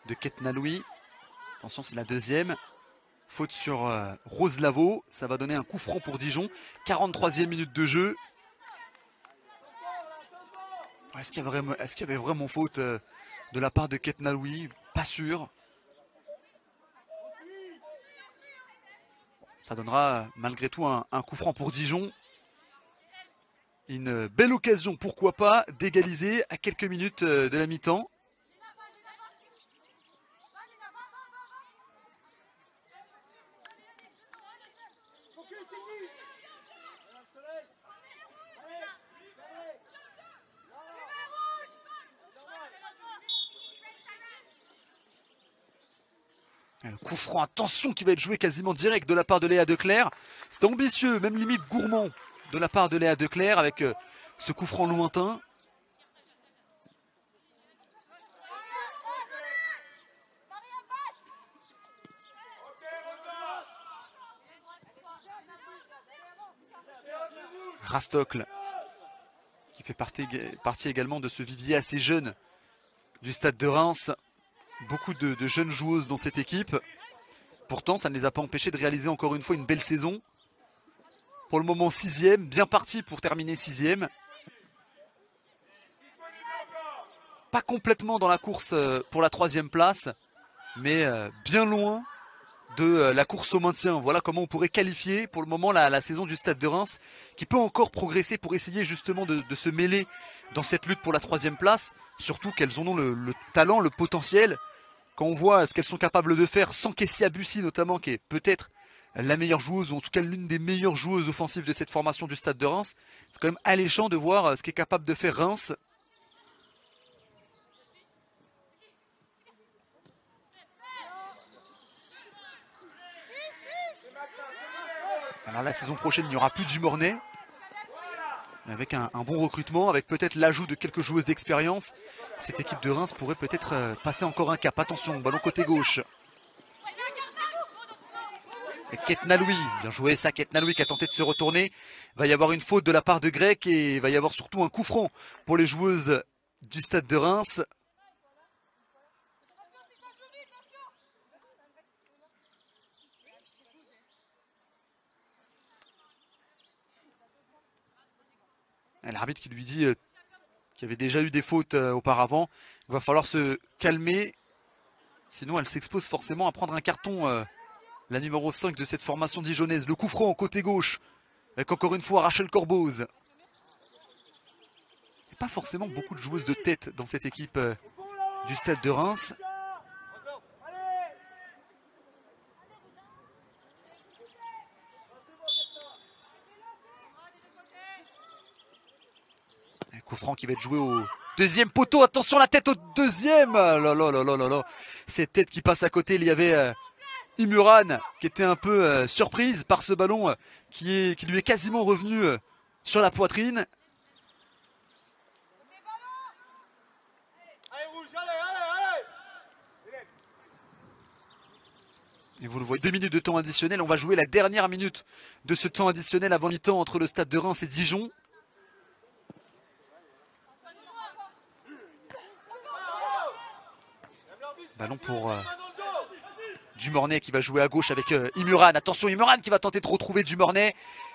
de Ketna Louis. Attention, c'est la deuxième. Faute sur Rose Lavaux. Ça va donner un coup franc pour Dijon. 43e minute de jeu. Est-ce qu'il y avait vraiment faute de la part de Ketna Louis? Pas sûr. Ça donnera malgré tout un coup franc pour Dijon. Une belle occasion, pourquoi pas, d'égaliser à quelques minutes de la mi-temps. Un coup franc, attention, qui va être joué quasiment direct de la part de Léa Declercq. C'était ambitieux, même limite gourmand de la part de Léa Declercq avec ce coup franc lointain. Rastocle qui fait partie également de ce vivier assez jeune du Stade de Reims. Beaucoup de jeunes joueuses dans cette équipe. Pourtant, ça ne les a pas empêchés de réaliser encore une fois une belle saison. Pour le moment, 6e, bien parti pour terminer 6e. Pas complètement dans la course pour la 3e place, mais bien loin de la course au maintien. Voilà comment on pourrait qualifier pour le moment la saison du Stade de Reims, qui peut encore progresser pour essayer justement de se mêler dans cette lutte pour la 3e place. Surtout qu'elles en ont le talent, le potentiel. Quand on voit ce qu'elles sont capables de faire sans Kessia Bussy notamment, qui est peut-être la meilleure joueuse, ou en tout cas l'une des meilleures joueuses offensives de cette formation du Stade de Reims, c'est quand même alléchant de voir ce qu'est capable de faire Reims. Alors la saison prochaine, il n'y aura plus de Dumornay. Avec un bon recrutement, avec peut-être l'ajout de quelques joueuses d'expérience, cette équipe de Reims pourrait peut-être passer encore un cap. Attention, ballon côté gauche. Et Ketna Louis, bien joué ça, Ketna Louis qui a tenté de se retourner. Va y avoir une faute de la part de Grec et il va y avoir surtout un coup franc pour les joueuses du Stade de Reims. L'arbitre qui lui dit qu'il y avait déjà eu des fautes auparavant. Il va falloir se calmer. Sinon, elle s'expose forcément à prendre un carton. La numéro 5 de cette formation dijonnaise. Le coup franc côté gauche. Avec encore une fois Rachel Corboz. Il n'y a pas forcément beaucoup de joueuses de tête dans cette équipe du Stade de Reims. Un coup franc qui va être joué au Deuxième poteau, attention la tête au deuxième. Là là là là là là. Cette tête qui passe à côté, il y avait Imuran qui était un peu surprise par ce ballon qui lui est quasiment revenu sur la poitrine. Et vous le voyez, 2 minutes de temps additionnel. On va jouer la dernière minute de ce temps additionnel avant mi-temps entre le Stade de Reims et Dijon. Ballon pour Dumornay qui va jouer à gauche avec Imuran. Attention, Imuran qui va tenter de retrouver Dumornay.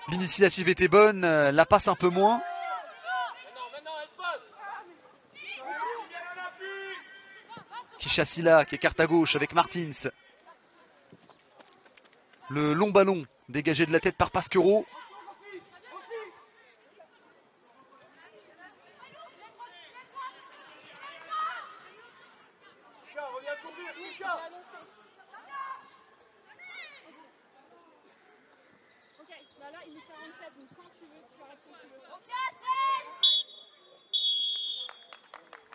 L'initiative était bonne, la passe un peu moins. Kishassila qui écarte à gauche avec Martins. Le long ballon dégagé de la tête par Pasquero.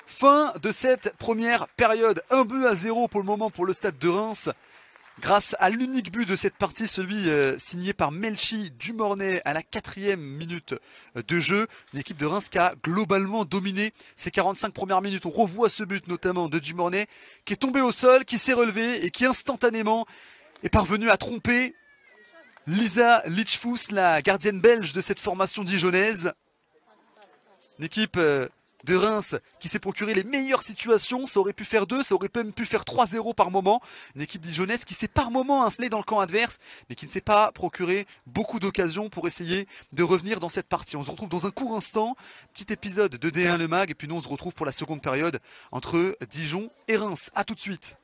Fin de cette première période. 1-0 pour le moment pour le Stade de Reims. Grâce à l'unique but de cette partie, celui signé par Melchi Dumornay à la 4e minute de jeu. Une équipe de Reims qui a globalement dominé ces 45 premières minutes. On revoit ce but notamment de Dumornay qui est tombé au sol, qui s'est relevé et qui instantanément est parvenu à tromper Lisa Lichfous, la gardienne belge de cette formation dijonnaise. Une équipe de Reims qui s'est procuré les meilleures situations. Ça aurait pu faire 2, ça aurait même pu faire 3-0 par moment. Une équipe dijonnaise qui s'est par moment installée dans le camp adverse, mais qui ne s'est pas procuré beaucoup d'occasions pour essayer de revenir dans cette partie. On se retrouve dans un court instant, petit épisode de D1 Le Mag, et puis nous on se retrouve pour la seconde période entre Dijon et Reims. A tout de suite.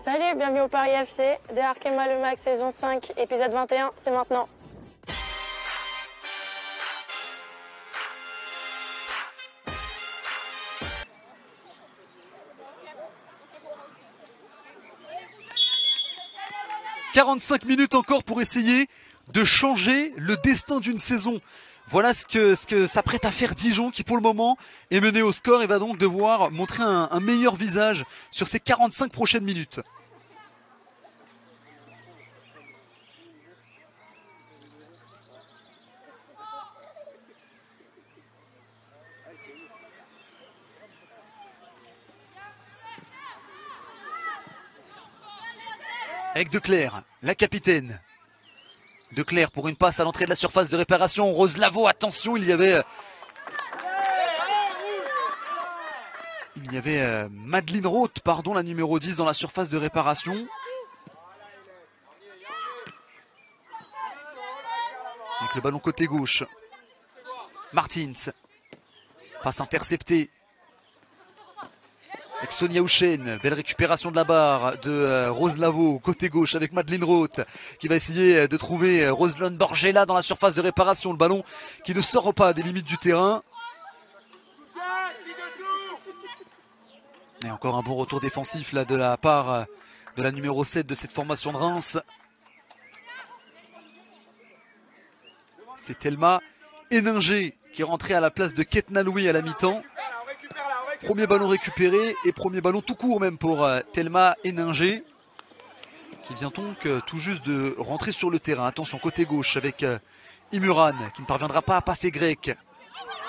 Salut, bienvenue au Paris FC, D1 Le Mag saison 5, épisode 21, c'est maintenant. « 45 minutes encore pour essayer de changer le destin d'une saison. » Voilà ce que s'apprête à faire Dijon qui pour le moment est mené au score et va donc devoir montrer un meilleur visage sur ces 45 prochaines minutes. Avec Declercq, la capitaine. Declercq pour une passe à l'entrée de la surface de réparation. Roselavo, attention, il y avait Madeleine Roth, pardon, la numéro 10 dans la surface de réparation. Avec le ballon côté gauche. Martins. Passe interceptée. Avec Sonia Houchen, belle récupération de la barre de Roselavo, côté gauche avec Madeleine Roth qui va essayer de trouver Roselyne Borgella dans la surface de réparation. Le ballon qui ne sort pas des limites du terrain. Et encore un bon retour défensif là de la part de la numéro 7 de cette formation de Reims. C'est Thelma Héninger qui est rentrée à la place de Ketna Louis à la mi-temps. Premier ballon récupéré et premier ballon tout court même pour Thelma Héninger qui vient donc tout juste de rentrer sur le terrain. Attention côté gauche avec Imuran qui ne parviendra pas à passer grec.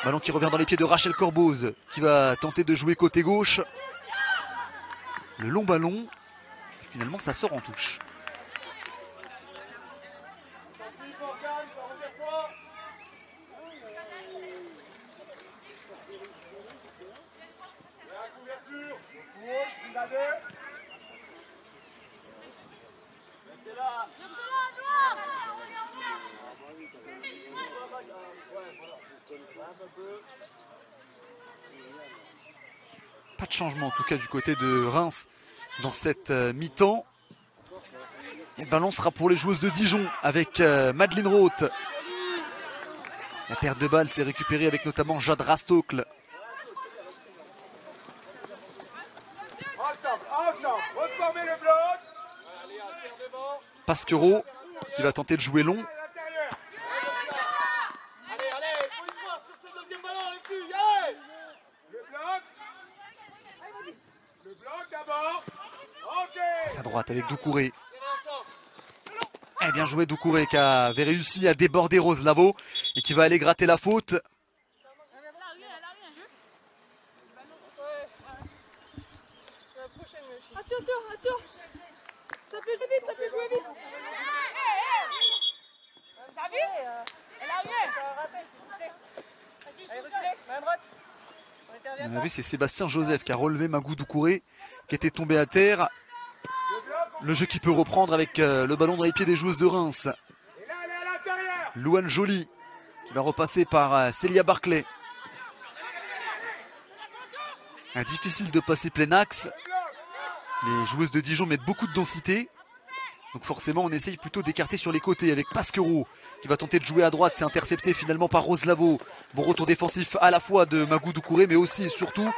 Ballon qui revient dans les pieds de Rachel Corboz qui va tenter de jouer côté gauche. Le long ballon, finalement ça sort en touche. Pas de changement en tout cas du côté de Reims dans cette mi-temps. Et le ballon sera pour les joueuses de Dijon avec Madeleine Roth. La perte de balle s'est récupérée avec notamment Jade Rastocle. ensemble. Reformez le bloc. Allez, un tiers devant. Pasquero qui va tenter de jouer long. À l'intérieur. Allez, allez, faut une force sur ce deuxième ballon, les filles, allez. Le bloc. Le bloc d'abord. Ok. À droite avec Doucouré. Eh bien joué Doucouré qui avait réussi à déborder Roslavo et qui va aller gratter la faute. Attention, attention. Ça peut jouer vite, ça peut jouer vite. T'as vu? Elle a eu. Allez, reculez, main droite. On a vu, c'est Sébastien Joseph qui a relevé Magou Doucouré qui était tombé à terre. Le jeu qui peut reprendre avec le ballon dans les pieds des joueuses de Reims. Et là, elle est à l'intérieur. Louane Joly qui va repasser par Célia Barclay. Difficile de passer plein axe. Les joueuses de Dijon mettent beaucoup de densité. Donc forcément on essaye plutôt d'écarter sur les côtés avec Pasquero qui va tenter de jouer à droite. C'est intercepté finalement par Roslavo. Bon retour défensif à la fois de Magou Doucouré mais aussi et surtout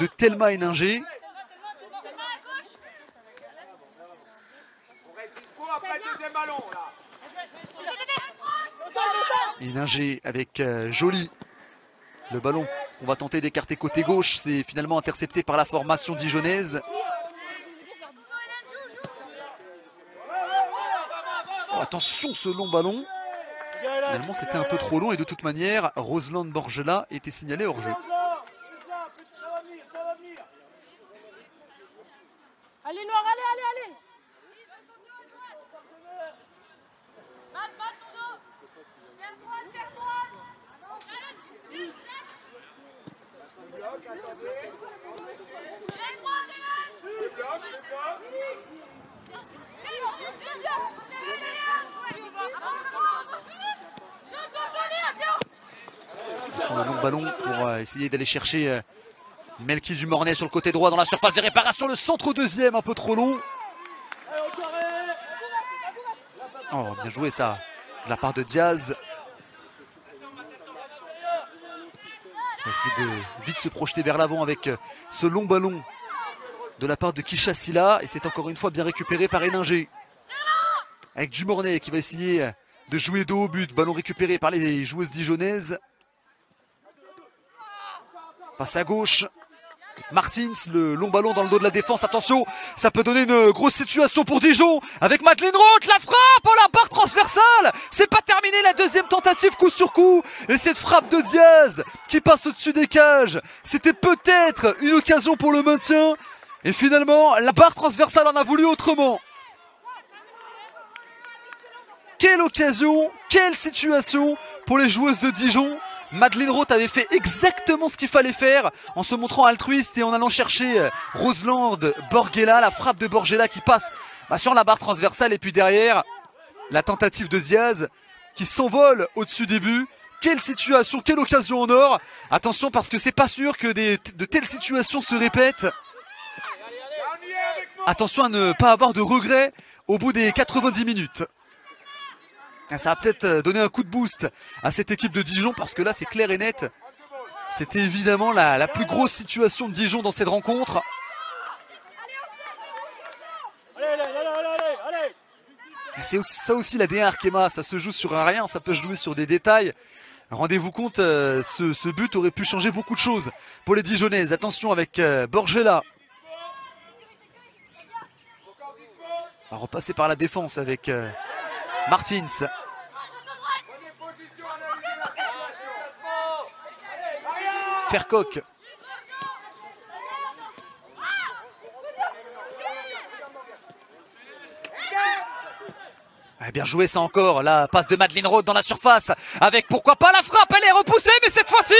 de Thelma Héninger. On reste dispo après le deuxième ballon là. Héninger avec Joly. Le ballon on va tenter d'écarter côté gauche. C'est finalement intercepté par la formation dijonnaise. Oh, attention ce long ballon. Finalement c'était un peu trop long et de toute manière Roselyne Borgela était signalée hors jeu. Allez, Noir, allez, allez, allez. Sur le long ballon pour essayer d'aller chercher Melki Dumornay sur le côté droit dans la surface de réparation. Le centre deuxième un peu trop long. Oh bien joué ça de la part de Diaz. On va essayer de vite se projeter vers l'avant avec ce long ballon de la part de Kisha Silla. Et c'est encore une fois bien récupéré par Héninger. Avec Dumornay qui va essayer de jouer dos au but. Ballon récupéré par les joueuses dijonnaises. Passe à gauche. Martins, le long ballon dans le dos de la défense. Attention, ça peut donner une grosse situation pour Dijon. Avec Madeleine Roth, la frappe, oh la barre transversale. C'est pas terminé la deuxième tentative coup sur coup. Et cette frappe de Diaz qui passe au-dessus des cages. C'était peut-être une occasion pour le maintien. Et finalement, la barre transversale en a voulu autrement. Quelle occasion, quelle situation pour les joueuses de Dijon. Madeleine Roth avait fait exactement ce qu'il fallait faire en se montrant altruiste et en allant chercher Roselyne Borgela, la frappe de Borgela qui passe sur la barre transversale et puis derrière la tentative de Diaz qui s'envole au-dessus des buts. Quelle situation, quelle occasion en or. Attention parce que c'est pas sûr que de telles situations se répètent. Attention à ne pas avoir de regrets au bout des 90 minutes. Ça va peut-être donner un coup de boost à cette équipe de Dijon parce que là c'est clair et net. C'était évidemment la plus grosse situation de Dijon dans cette rencontre. C'est ça aussi la D1 Arkema, ça se joue sur un rien, ça peut jouer sur des détails. Rendez-vous compte, ce but aurait pu changer beaucoup de choses pour les Dijonnaises. Attention avec Borgela. On va repasser par la défense avec Martins. Fercoq. Bien joué ça encore, la passe de Madeleine Roth dans la surface avec pourquoi pas la frappe, elle est repoussée mais cette fois-ci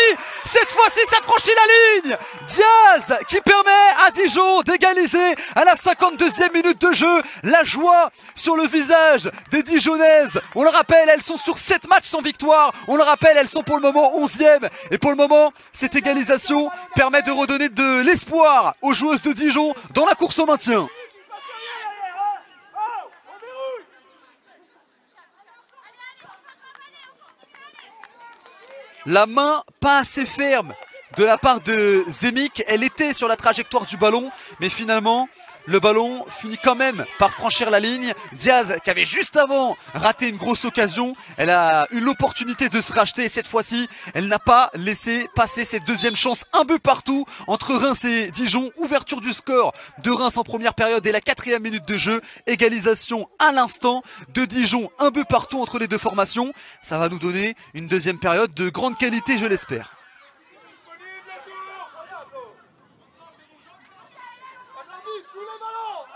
ça franchit la ligne. Diaz qui permet à Dijon d'égaliser à la 52e minute de jeu. La joie sur le visage des Dijonnaises, on le rappelle, elles sont sur 7 matchs sans victoire, on le rappelle, elles sont pour le moment 11e et pour le moment cette égalisation permet de redonner de l'espoir aux joueuses de Dijon dans la course au maintien. La main pas assez ferme de la part de Zemic. Elle était sur la trajectoire du ballon, mais finalement le ballon finit quand même par franchir la ligne. Diaz, qui avait juste avant raté une grosse occasion, elle a eu l'opportunité de se racheter et cette fois-ci, elle n'a pas laissé passer cette deuxième chance. Un but partout entre Reims et Dijon. Ouverture du score de Reims en première période et la 4e minute de jeu. Égalisation à l'instant de Dijon. Un but partout entre les deux formations. Ça va nous donner une deuxième période de grande qualité, je l'espère.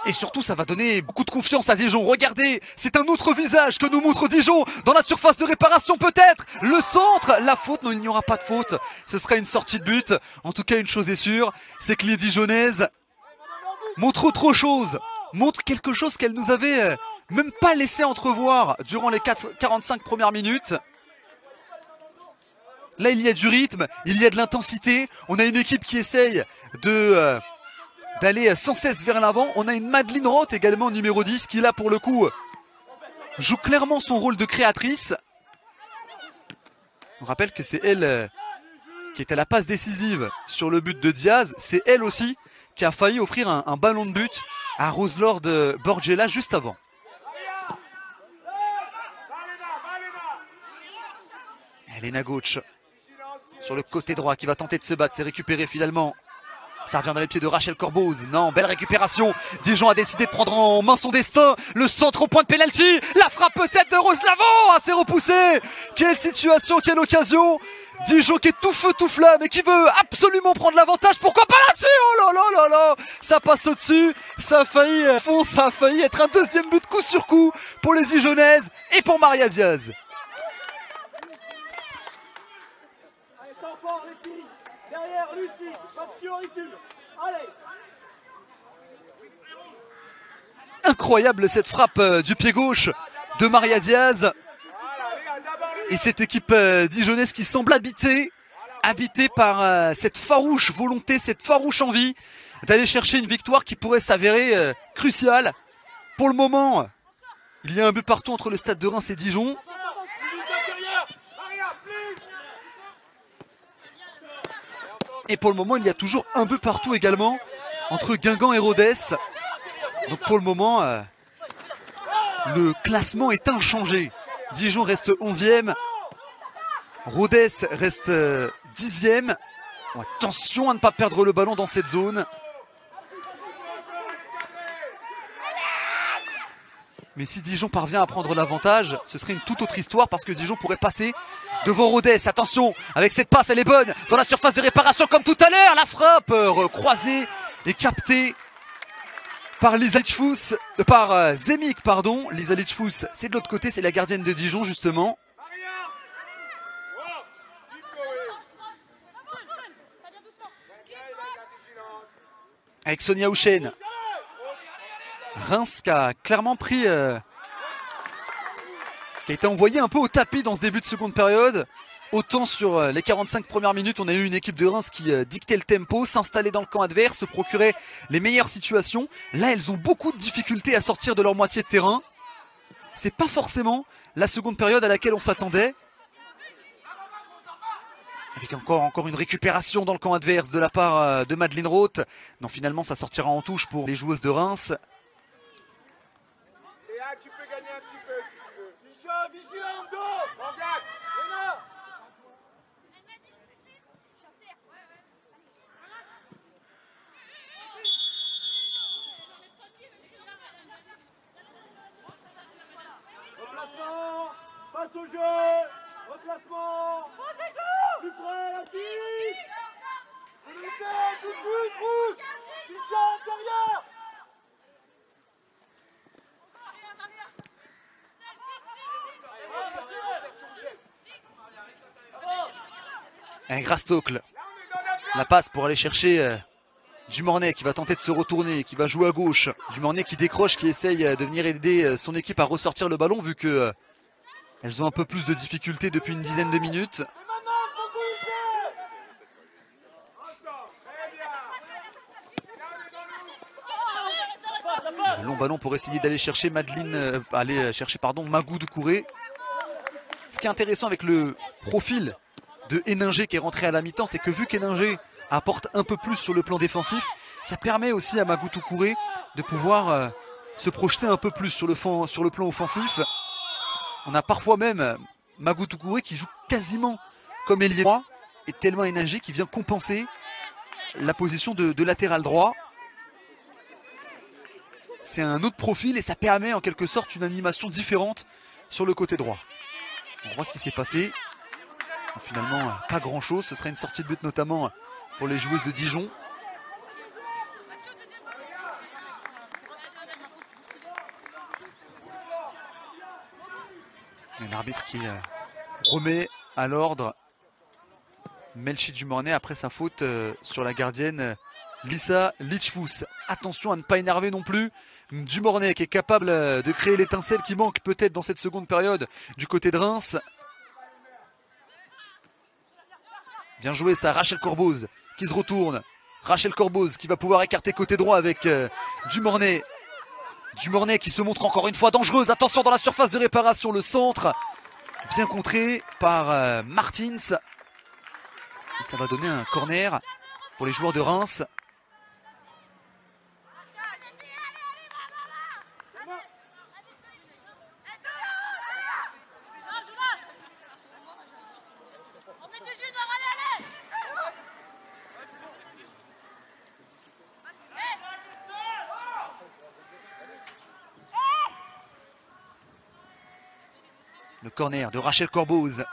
Et surtout, ça va donner beaucoup de confiance à Dijon. Regardez, c'est un autre visage que nous montre Dijon dans la surface de réparation peut-être. Le centre, la faute, non, il n'y aura pas de faute. Ce sera une sortie de but. En tout cas, une chose est sûre, c'est que les Dijonnaises montrent autre chose. Montrent quelque chose qu'elles nous avaient même pas laissé entrevoir durant les 45 premières minutes. Là, il y a du rythme, il y a de l'intensité. On a une équipe qui essaye d'aller sans cesse vers l'avant. On a une Madeleine Roth également numéro 10 qui là pour le coup joue clairement son rôle de créatrice. On rappelle que c'est elle qui est à la passe décisive sur le but de Diaz. C'est elle aussi qui a failli offrir un ballon de but à Roselord Borgella juste avant. Elena Gauch sur le côté droit qui va tenter de se battre. C'est récupéré finalement. Ça revient dans les pieds de Rachel Corboz. Non, belle récupération. Dijon a décidé de prendre en main son destin. Le centre au point de pénalty. La frappe peut-être de Roslavo. Ah, c'est repoussé. Quelle situation, quelle occasion. Dijon qui est tout feu, tout flamme et qui veut absolument prendre l'avantage. Pourquoi pas là-dessus? Oh là là là là. Ça passe au-dessus. Ça a failli être un deuxième but coup sur coup pour les Dijonnaises et pour Maria Diaz. Allez, temps fort les filles. Derrière, Lucie. Pas de fioriture. Allez. Incroyable cette frappe du pied gauche de Maria Diaz. Et cette équipe dijonnaise qui semble habitée par cette farouche volonté, cette farouche envie d'aller chercher une victoire qui pourrait s'avérer cruciale. Pour le moment, il y a un but partout entre le Stade de Reims et Dijon. Et pour le moment, il y a toujours un but partout également entre Guingamp et Rodez. Donc pour le moment, le classement est inchangé. Dijon reste 11e. Rodez reste 10e. Bon, attention à ne pas perdre le ballon dans cette zone. Mais si Dijon parvient à prendre l'avantage, ce serait une toute autre histoire parce que Dijon pourrait passer devant Rodez. Attention, avec cette passe, elle est bonne. Dans la surface de réparation comme tout à l'heure. La frappe croisée et captée par Lisa Litchfuss, par Zemic, pardon. Lisa Litchfuss, c'est de l'autre côté, c'est la gardienne de Dijon justement. Avec Sonia Houchen. Reims qui a clairement pris, qui a été envoyé un peu au tapis dans ce début de seconde période. Autant sur les 45 premières minutes, on a eu une équipe de Reims qui dictait le tempo, s'installait dans le camp adverse, se procurait les meilleures situations. Là, elles ont beaucoup de difficultés à sortir de leur moitié de terrain. C'est pas forcément la seconde période à laquelle on s'attendait. Avec encore une récupération dans le camp adverse de la part de Madeleine Roth. Non, finalement, ça sortira en touche pour les joueuses de Reims. Léa, tu peux gagner un petit peu si tu veux. Micha, vigilante, dos. On gagne. Léna. Replacement. Passe au jeu. Replacement. Plus près, la 6. Unité, tout de suite, rouge. Micha, derrière. Un Grastocle. La passe pour aller chercher Dumornay qui va tenter de se retourner, qui va jouer à gauche. Dumornay qui décroche, qui essaye de venir aider son équipe à ressortir le ballon vu que elles ont un peu plus de difficultés depuis une dizaine de minutes. Le long ballon pour essayer d'aller chercher Magou Doucouré. Ce qui est intéressant avec le profil de Héninger qui est rentré à la mi-temps, c'est que vu qu'Héninger apporte un peu plus sur le plan défensif, ça permet aussi à Magou Toucouré de pouvoir se projeter un peu plus sur le plan offensif. On a parfois même Magou Toucouré qui joue quasiment comme ailier droit et Thelma Héninger qui vient compenser la position de latéral droit. C'est un autre profil et ça permet en quelque sorte une animation différente sur le côté droit. On voit ce qui s'est passé. Finalement, pas grand chose. Ce serait une sortie de but notamment pour les joueuses de Dijon. L'arbitre qui remet à l'ordre Melchi Dumornay après sa faute sur la gardienne Lisa Lichfous. Attention à ne pas énerver non plus Dumornay qui est capable de créer l'étincelle qui manque peut-être dans cette seconde période du côté de Reims. Bien joué ça, Rachel Corboz qui se retourne. Rachel Corboz qui va pouvoir écarter côté droit avec Dumornay. Dumornay qui se montre encore une fois dangereuse. Attention dans la surface de réparation, le centre bien contré par Martins. Et ça va donner un corner pour les joueurs de Reims. Le corner de Rachel Corboz.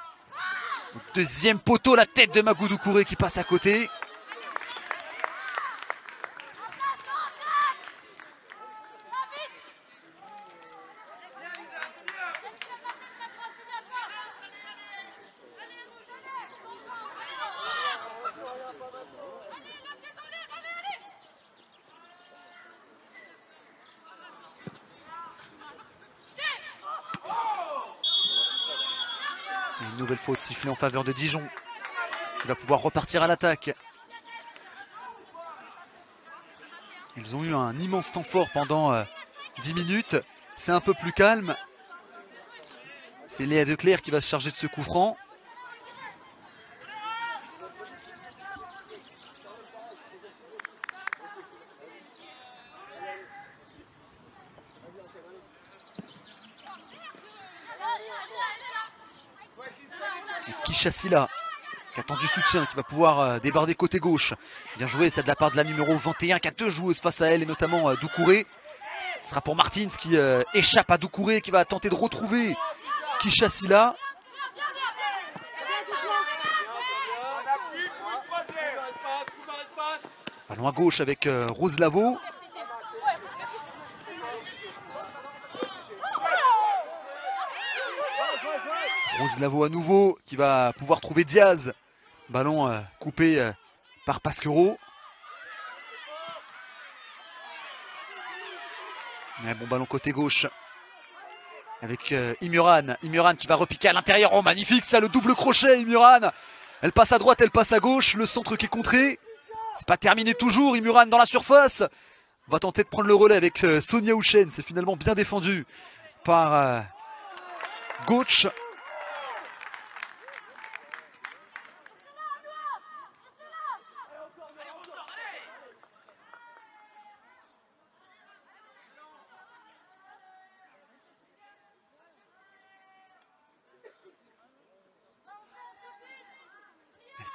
Deuxième poteau, la tête de Magou Toucouré qui passe à côté. Une nouvelle faute sifflée en faveur de Dijon qui va pouvoir repartir à l'attaque. Ils ont eu un immense temps fort pendant 10 minutes. C'est un peu plus calme. C'est Léa Declerc qui va se charger de ce coup franc. Kishassila qui attend du soutien, qui va pouvoir débarder côté gauche. Bien joué, c'est de la part de la numéro 21 qui a deux joueuses face à elle et notamment Doucouré. Ce sera pour Martins qui échappe à Doucouré, qui va tenter de retrouver Kishassila. Ballon à gauche avec Rose Lavaux. Rose Lavaux à nouveau qui va pouvoir trouver Diaz. Ballon coupé par Pasquero. Un bon ballon côté gauche avec Imuran. Imuran qui va repiquer à l'intérieur. Oh magnifique ça, le double crochet Imuran. Elle passe à droite, elle passe à gauche. Le centre qui est contré. C'est pas terminé toujours. Imuran dans la surface. On va tenter de prendre le relais avec Sonia Houchen. C'est finalement bien défendu par Gauch.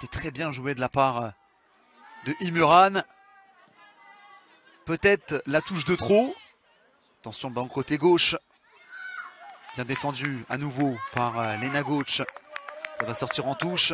C'était très bien joué de la part de Imuran. Peut-être la touche de trop. Attention, ballon côté gauche. Bien défendu à nouveau par Lena Gauch. Ça va sortir en touche.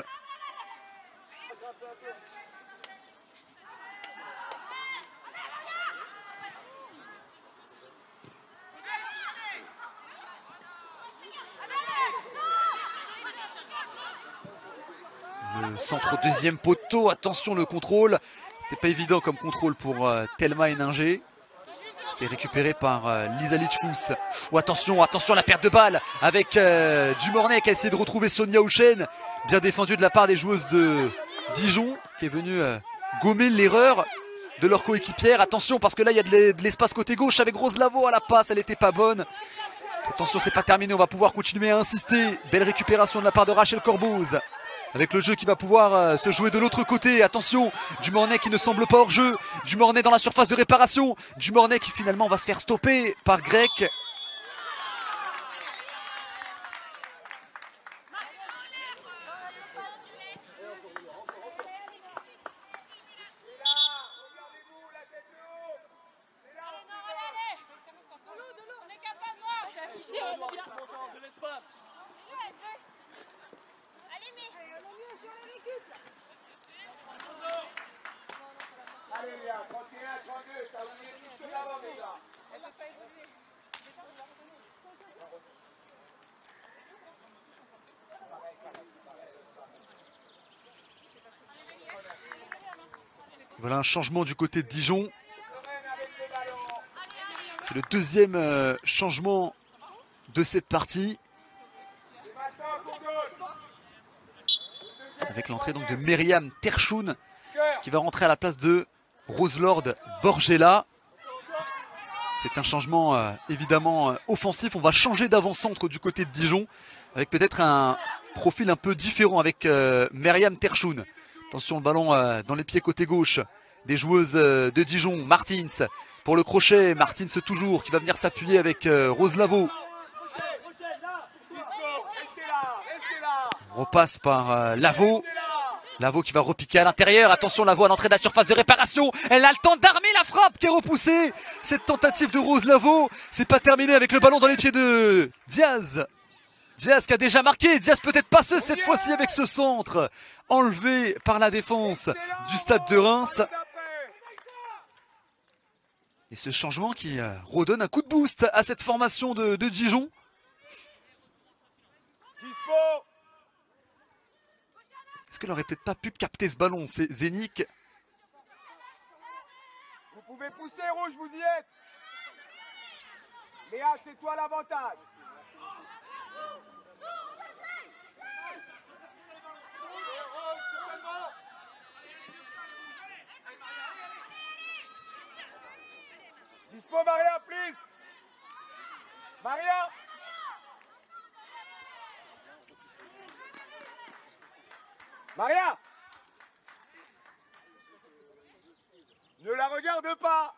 Le centre au deuxième poteau, attention le contrôle. C'était pas évident comme contrôle pour Thelma Héninger. C'est récupéré par Lisa Lichfous. Oh, attention, attention la perte de balle avec Dumornay qui a essayé de retrouver Sonia Houchen. Bien défendu de la part des joueuses de Dijon qui est venue gommer l'erreur de leur coéquipière. Attention parce que là il y a de l'espace côté gauche avec Rose Lavaux à la passe, elle n'était pas bonne. Attention, c'est pas terminé, on va pouvoir continuer à insister. Belle récupération de la part de Rachel Corboz. avec le jeu qui va pouvoir se jouer de l'autre côté. Attention, Dumornay qui ne semble pas hors jeu. Dumornay dans la surface de réparation. Dumornay qui finalement va se faire stopper par Grec. Allez, Léa, 31, 32, t'as oublié tout ce que l'avant déjà. Voilà un changement du côté de Dijon. C'est le deuxième changement de cette partie. Avec l'entrée donc de Myriam Terchoun qui va rentrer à la place de Roselord Borgella. C'est un changement évidemment offensif. On va changer d'avant-centre du côté de Dijon avec peut-être un profil un peu différent avec Myriam Terchoun. Attention, le ballon dans les pieds côté gauche des joueuses de Dijon. Martins pour le crochet. Martins toujours qui va venir s'appuyer avec Rose Lavaux. On repasse par Lavaux. Lavaux qui va repiquer à l'intérieur. Attention, Lavaux à l'entrée de la surface de réparation. Elle a le temps d'armer la frappe qui est repoussée. Cette tentative de Rose Lavaux, c'est pas terminé avec le ballon dans les pieds de Diaz. Diaz qui a déjà marqué. Diaz peut-être passeuse cette fois-ci avec ce centre. Enlevé par la défense du stade de Reims. Et ce changement qui redonne un coup de boost à cette formation de Dijon. Est-ce qu'elle aurait peut-être pas pu capter ce ballon? C'est Zénik. Vous pouvez pousser, rouge, vous y êtes. Léa, c'est toi l'avantage. Dispo, Maria, please. Maria. Maria. Ne la regarde pas.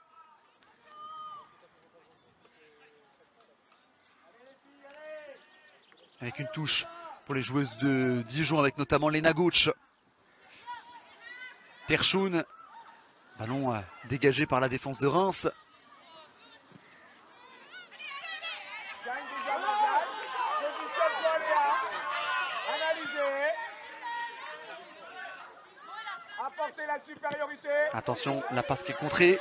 Avec une touche pour les joueuses de Dijon avec notamment Lena Gauch. Terchoun. Ballon dégagé par la défense de Reims. Gagne déjà Morgane. Positionne-toi, Léa. Analysez. Apportez la supériorité. Attention, la passe qui est contrée.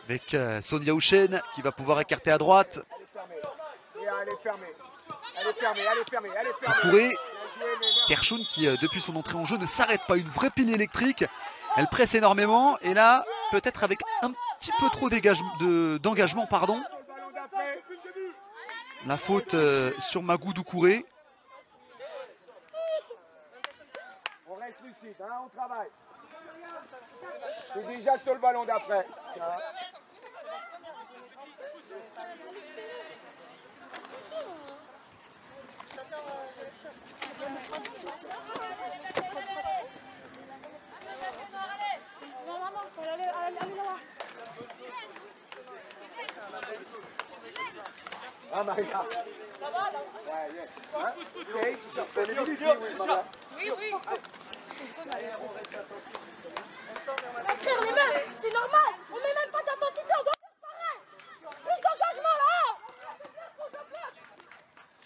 Avec Sonia Houchen qui va pouvoir écarter à droite. Elle est fermée. Léa, elle est fermée. Elle est fermée, elle est fermée, elle est fermée. Touré. Terchoun qui, depuis son entrée en jeu, ne s'arrête pas. Une vraie pile électrique. Elle presse énormément. Et là, peut-être avec un petit peu trop d'engagement, pardon. La faute sur Magou Doucouré. On reste lucide, hein, on travaille. C'est déjà sur le ballon d'après. Ah, Maria. Ça va, là? Ouais, yes. Hein? Okay. Oui, oui. Frère, les mecs, c'est normal. On met même pas d'intensité, on doit faire pareil. Plus d'engagement là.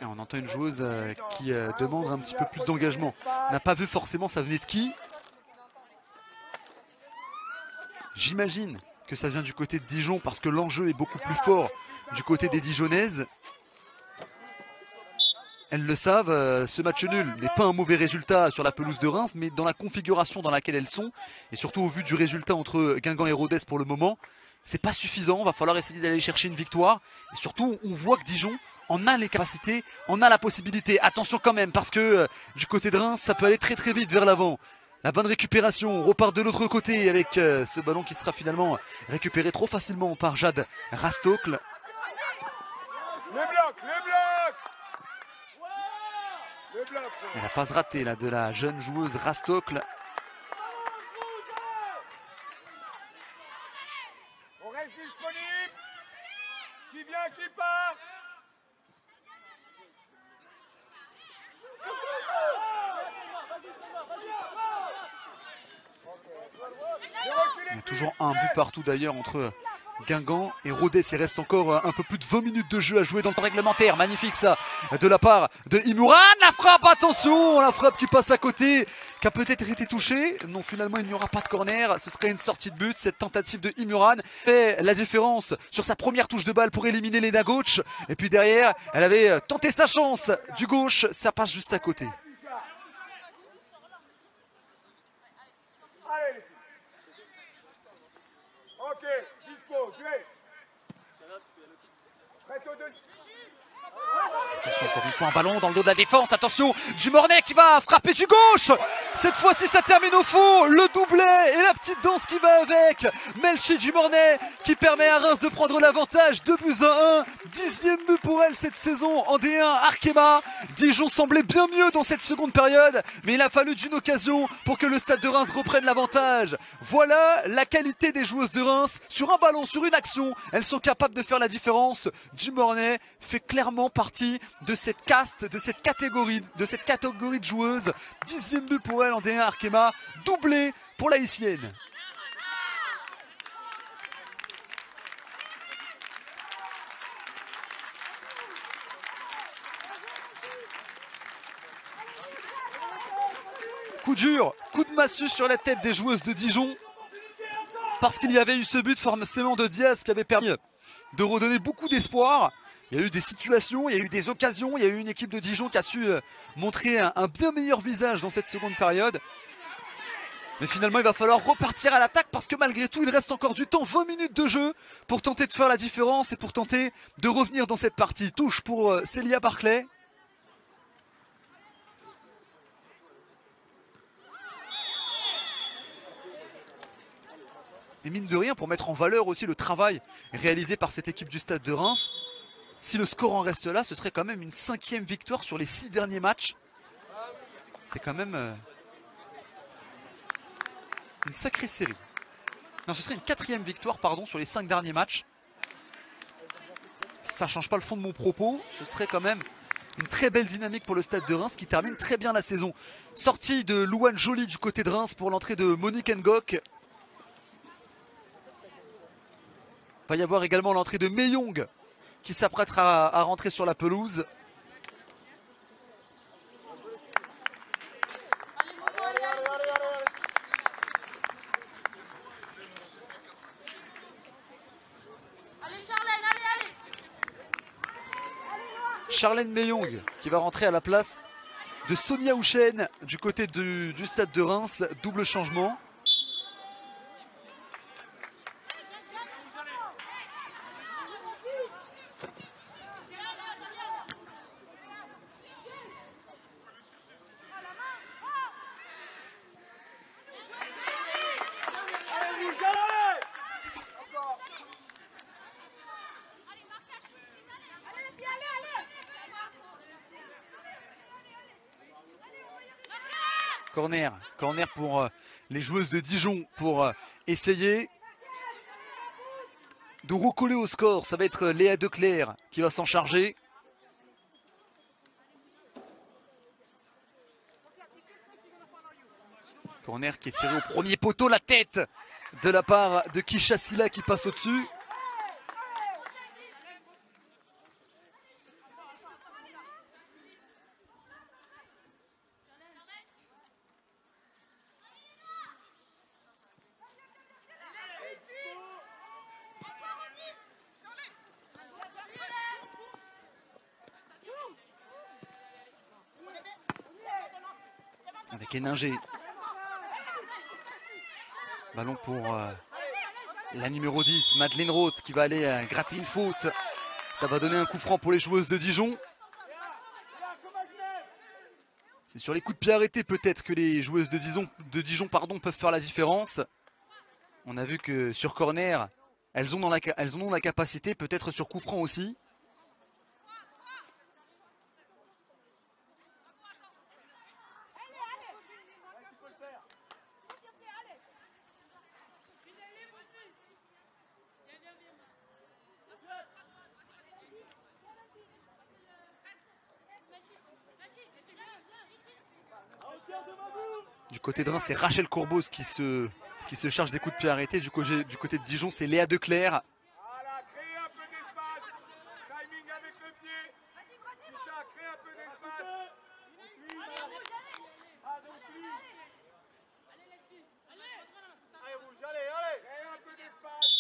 Et on entend une joueuse qui demande un petit peu plus d'engagement. N'a pas vu forcément ça venait de qui. J'imagine que ça vient du côté de Dijon parce que l'enjeu est beaucoup plus fort du côté des Dijonnaises. Elles le savent, ce match nul n'est pas un mauvais résultat sur la pelouse de Reims, mais dans la configuration dans laquelle elles sont, et surtout au vu du résultat entre Guingamp et Rodez pour le moment, c'est pas suffisant, va falloir essayer d'aller chercher une victoire. Et surtout, on voit que Dijon en a les capacités, en a la possibilité. Attention quand même, parce que du côté de Reims, ça peut aller très très vite vers l'avant. La bonne récupération, on repart de l'autre côté avec ce ballon qui sera finalement récupéré trop facilement par Jade Rastocle. Le bloc, le bloc. Le Et la passe ratée là, de la jeune joueuse Rastocle. On reste disponible. Qui vient, qui part. Il y a toujours un but partout d'ailleurs entre Guingamp et Rodez. Il reste encore un peu plus de 20 minutes de jeu à jouer dans le temps réglementaire. Magnifique ça de la part de Imouran. La frappe, attention, la frappe qui passe à côté, qui a peut-être été touchée. Non, finalement il n'y aura pas de corner. Ce serait une sortie de but. Cette tentative de Imouran fait la différence sur sa première touche de balle pour éliminer Léna Gauche. Et puis derrière, elle avait tenté sa chance du gauche. Ça passe juste à côté. Allez. Ok, dispo, jouez. Prête aux deux. Attention, encore une fois un ballon dans le dos de la défense. Attention, Dumornay qui va frapper du gauche. Cette fois-ci ça termine au fond. Le doublé et la petite danse qui va avec. Melchi Dumornay qui permet à Reims de prendre l'avantage. 2-1. 10e but pour elle cette saison en D1 Arkema. Dijon semblait bien mieux dans cette seconde période, mais il a fallu d'une occasion pour que le stade de Reims reprenne l'avantage. Voilà la qualité des joueuses de Reims. Sur un ballon, sur une action, elles sont capables de faire la différence. Dumornay fait clairement partie de cette caste, de cette catégorie de joueuses. 10e but pour elle en D1 Arkema, doublé pour la Haïtienne. Coup dur, coup de massue sur la tête des joueuses de Dijon, parce qu'il y avait eu ce but forcément de Diaz qui avait permis de redonner beaucoup d'espoir. Il y a eu des situations, il y a eu des occasions, il y a eu une équipe de Dijon qui a su montrer un bien meilleur visage dans cette seconde période. Mais finalement il va falloir repartir à l'attaque parce que malgré tout il reste encore du temps, 20 minutes de jeu pour tenter de faire la différence et pour tenter de revenir dans cette partie. Touche pour Célia Barclay. Et mine de rien, pour mettre en valeur aussi le travail réalisé par cette équipe du Stade de Reims, si le score en reste là, ce serait quand même une 5e victoire sur les 6 derniers matchs. C'est quand même une sacrée série. Non, ce serait une 4e victoire, pardon, sur les 5 derniers matchs. Ça change pas le fond de mon propos. Ce serait quand même une très belle dynamique pour le Stade de Reims qui termine très bien la saison. Sortie de Louane Joly du côté de Reims pour l'entrée de Monique Ngok. Il va y avoir également l'entrée de Meyong qui s'apprêtera à rentrer sur la pelouse. Charlène Meyong qui va rentrer à la place de Sonia Houchen du côté du Stade de Reims. Double changement. Corner pour les joueuses de Dijon pour essayer de recoller au score. Ça va être Léa Declerc qui va s'en charger. Corner qui est tiré au premier poteau, la tête de la part de Kisha Silla qui passe au-dessus. Avec Héninger. Ballon pour la numéro 10, Madeleine Roth, qui va aller gratter une faute. Ça va donner un coup franc pour les joueuses de Dijon. C'est sur les coups de pied arrêtés peut-être que les joueuses de Dijon peuvent faire la différence. On a vu que sur corner, elles ont la capacité, peut-être sur coup franc aussi. Du côté de Reims, c'est Rachel Courbos qui se charge des coups de pied arrêtés. Du côté de Dijon, c'est Léa Declerc. Voilà, créez un peu d'espace. Timing avec le pied. Tisha, crée un peu d'espace. Allez, rouge, allez. Créez un peu d'espace.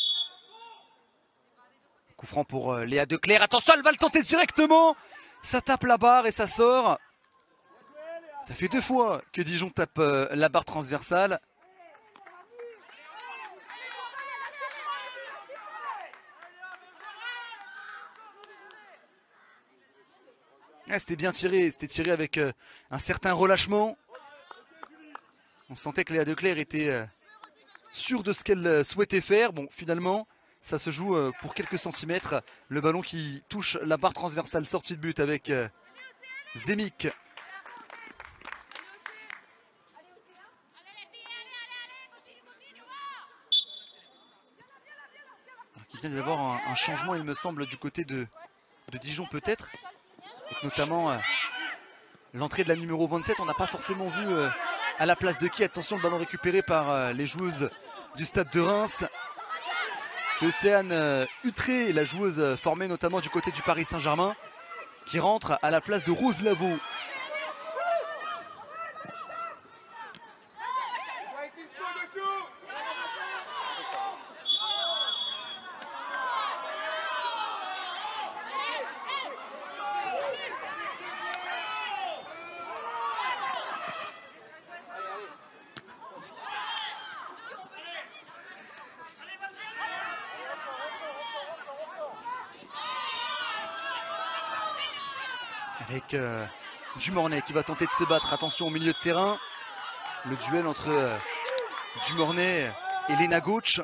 Coup franc pour Léa Declerc. Attention, elle va le tenter directement. Ça tape la barre et ça sort. Ça fait 2 fois que Dijon tape la barre transversale. C'était bien tiré, c'était tiré avec un certain relâchement. On sentait que Léa Declerc était sûre de ce qu'elle souhaitait faire. Bon, finalement, ça se joue pour quelques centimètres. Le ballon qui touche la barre transversale, sortie de but avec Zemik. Alors, qui vient d'avoir un changement, il me semble, du côté de Dijon peut-être. Avec notamment l'entrée de la numéro 27. On n'a pas forcément vu à la place de qui. Attention, le ballon récupéré par les joueuses du stade de Reims. C'est Océane Utré, la joueuse formée notamment du côté du Paris Saint-Germain, qui rentre à la place de Rose Lavaux. Avec Dumornay qui va tenter de se battre. Attention au milieu de terrain. Le duel entre Dumornay et Lena Gauch.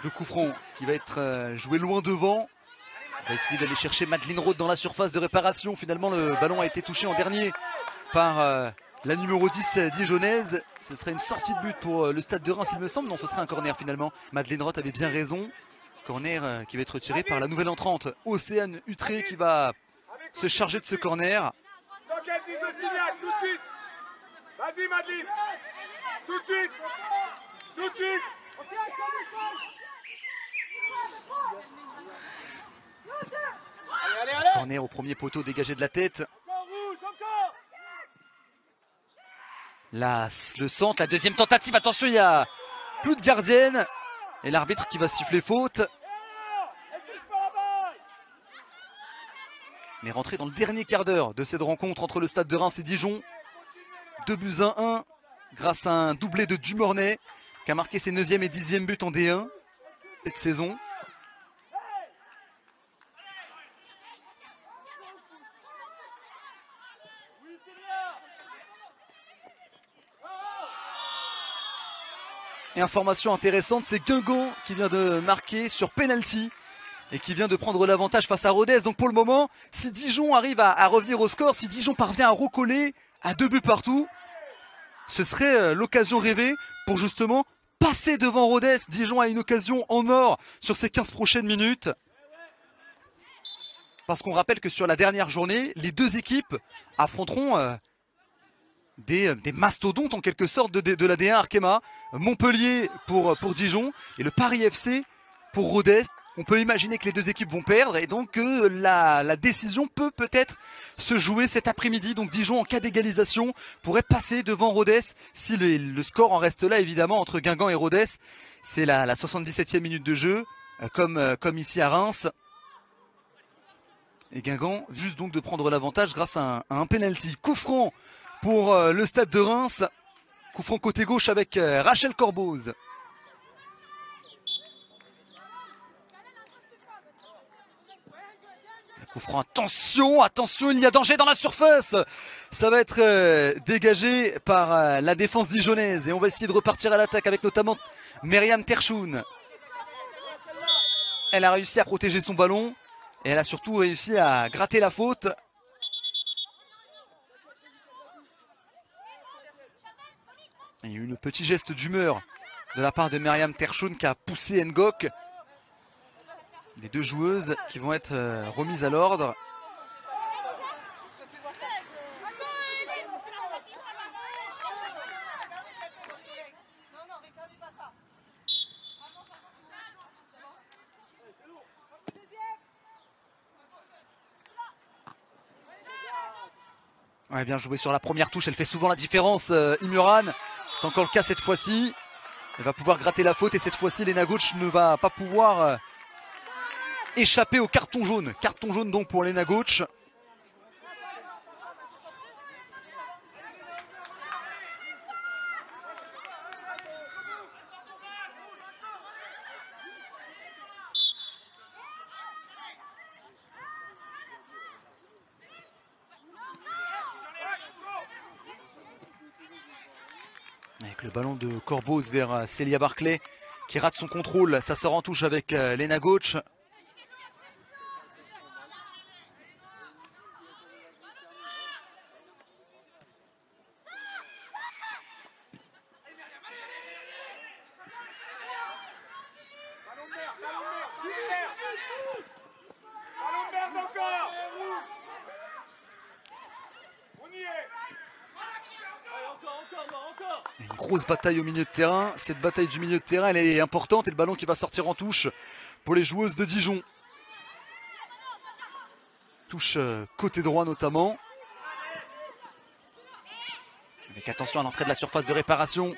Le coup franc qui va être joué loin devant. On va essayer d'aller chercher Madeleine Roth dans la surface de réparation. Finalement, le ballon a été touché en dernier par la numéro 10 dijonnaise. Ce serait une sortie de but pour le stade de Reims, il me semble. Non, ce serait un corner finalement. Madeleine Roth avait bien raison. Corner qui va être tiré par la nouvelle entrante, Océane Utré, qui va se charger de ce corner. Sans qu'elle dise le signal, tout de suite. Vas-y, Madeleine. Tout de suite. Tout de suite. Corner au premier poteau dégagé de la tête. Là, le centre, la deuxième tentative. Attention, il y a plus de gardienne. Et l'arbitre qui va siffler faute. On est rentré dans le dernier quart d'heure de cette rencontre entre le stade de Reims et Dijon. 2 buts à 1 grâce à un doublé de Dumornay qui a marqué ses 9e et 10e buts en D1 cette saison. Et information intéressante, c'est Guingamp qui vient de marquer sur penalty et qui vient de prendre l'avantage face à Rodez. Donc pour le moment, si Dijon arrive à revenir au score, si Dijon parvient à recoller à 2 buts partout, ce serait l'occasion rêvée pour justement passer devant Rodez. Dijon a une occasion en or sur ces 15 prochaines minutes. Parce qu'on rappelle que sur la dernière journée, les deux équipes affronteront des mastodontes en quelque sorte de la D1 Arkema. Montpellier pour Dijon et le Paris FC pour Rodez. On peut imaginer que les deux équipes vont perdre et donc la décision peut-être se jouer cet après-midi. Donc Dijon, en cas d'égalisation, pourrait passer devant Rodez si le score en reste là, évidemment, entre Guingamp et Rodez. C'est la 77e minute de jeu, comme ici à Reims. Et Guingamp juste donc de prendre l'avantage grâce à un penalty. Coup franc pour le stade de Reims. Coup franc côté gauche avec Rachel Courbos. Coup franc, attention, il y a danger dans la surface. Ça va être dégagé par la défense dijonnaise. Et on va essayer de repartir à l'attaque avec notamment Myriam Terchoun. Elle a réussi à protéger son ballon. Et elle a surtout réussi à gratter la faute. Il y a eu un petit geste d'humeur de la part de Myriam Terchoun qui a poussé Ngok. Les deux joueuses qui vont être remises à l'ordre. Ouais, bien joué sur la première touche, elle fait souvent la différence, Imuran. C'est encore le cas cette fois-ci. Elle va pouvoir gratter la faute et cette fois-ci, Lena Gauch ne va pas pouvoir échapper au carton jaune. Carton jaune donc pour Lena Gauch. Avec le ballon de Corboz vers Célia Barclay qui rate son contrôle. Ça sort en touche avec Lena Gauch. Ballon de merde encore. On y est. Une grosse bataille au milieu de terrain. Cette bataille du milieu de terrain, elle est importante. Et le ballon qui va sortir en touche pour les joueuses de Dijon. Touche côté droit notamment. Avec attention à l'entrée de la surface de réparation.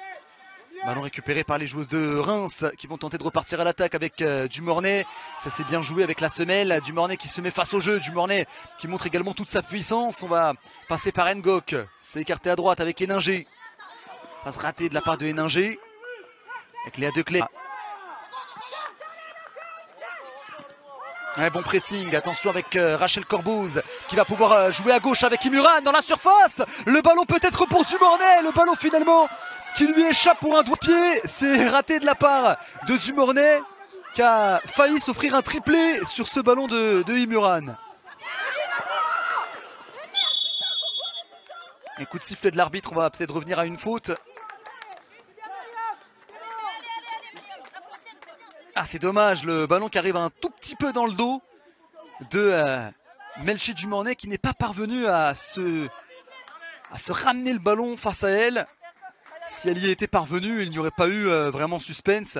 Ballon récupéré par les joueuses de Reims qui vont tenter de repartir à l'attaque avec Dumornay. Ça s'est bien joué avec la semelle. Dumornay qui se met face au jeu. Dumornay qui montre également toute sa puissance. On va passer par Ngok. C'est écarté à droite avec Héninger. Passe ratée de la part de Héninger. Avec Léa Declé. Ouais, bon pressing, attention avec Rachel Corboz qui va pouvoir jouer à gauche avec Imuran dans la surface. Le ballon peut-être pour Dumornay. Le ballon finalement qui lui échappe pour un doigt de pied. C'est raté de la part de Dumornay qui a failli s'offrir un triplé sur ce ballon de Imuran. Un coup de sifflet de l'arbitre, on va peut-être revenir à une faute. Ah, c'est dommage, le ballon qui arrive un tout petit peu dans le dos de Melchi Dumornay qui n'est pas parvenu à se ramener le ballon face à elle. Si elle y était parvenue, il n'y aurait pas eu vraiment suspense.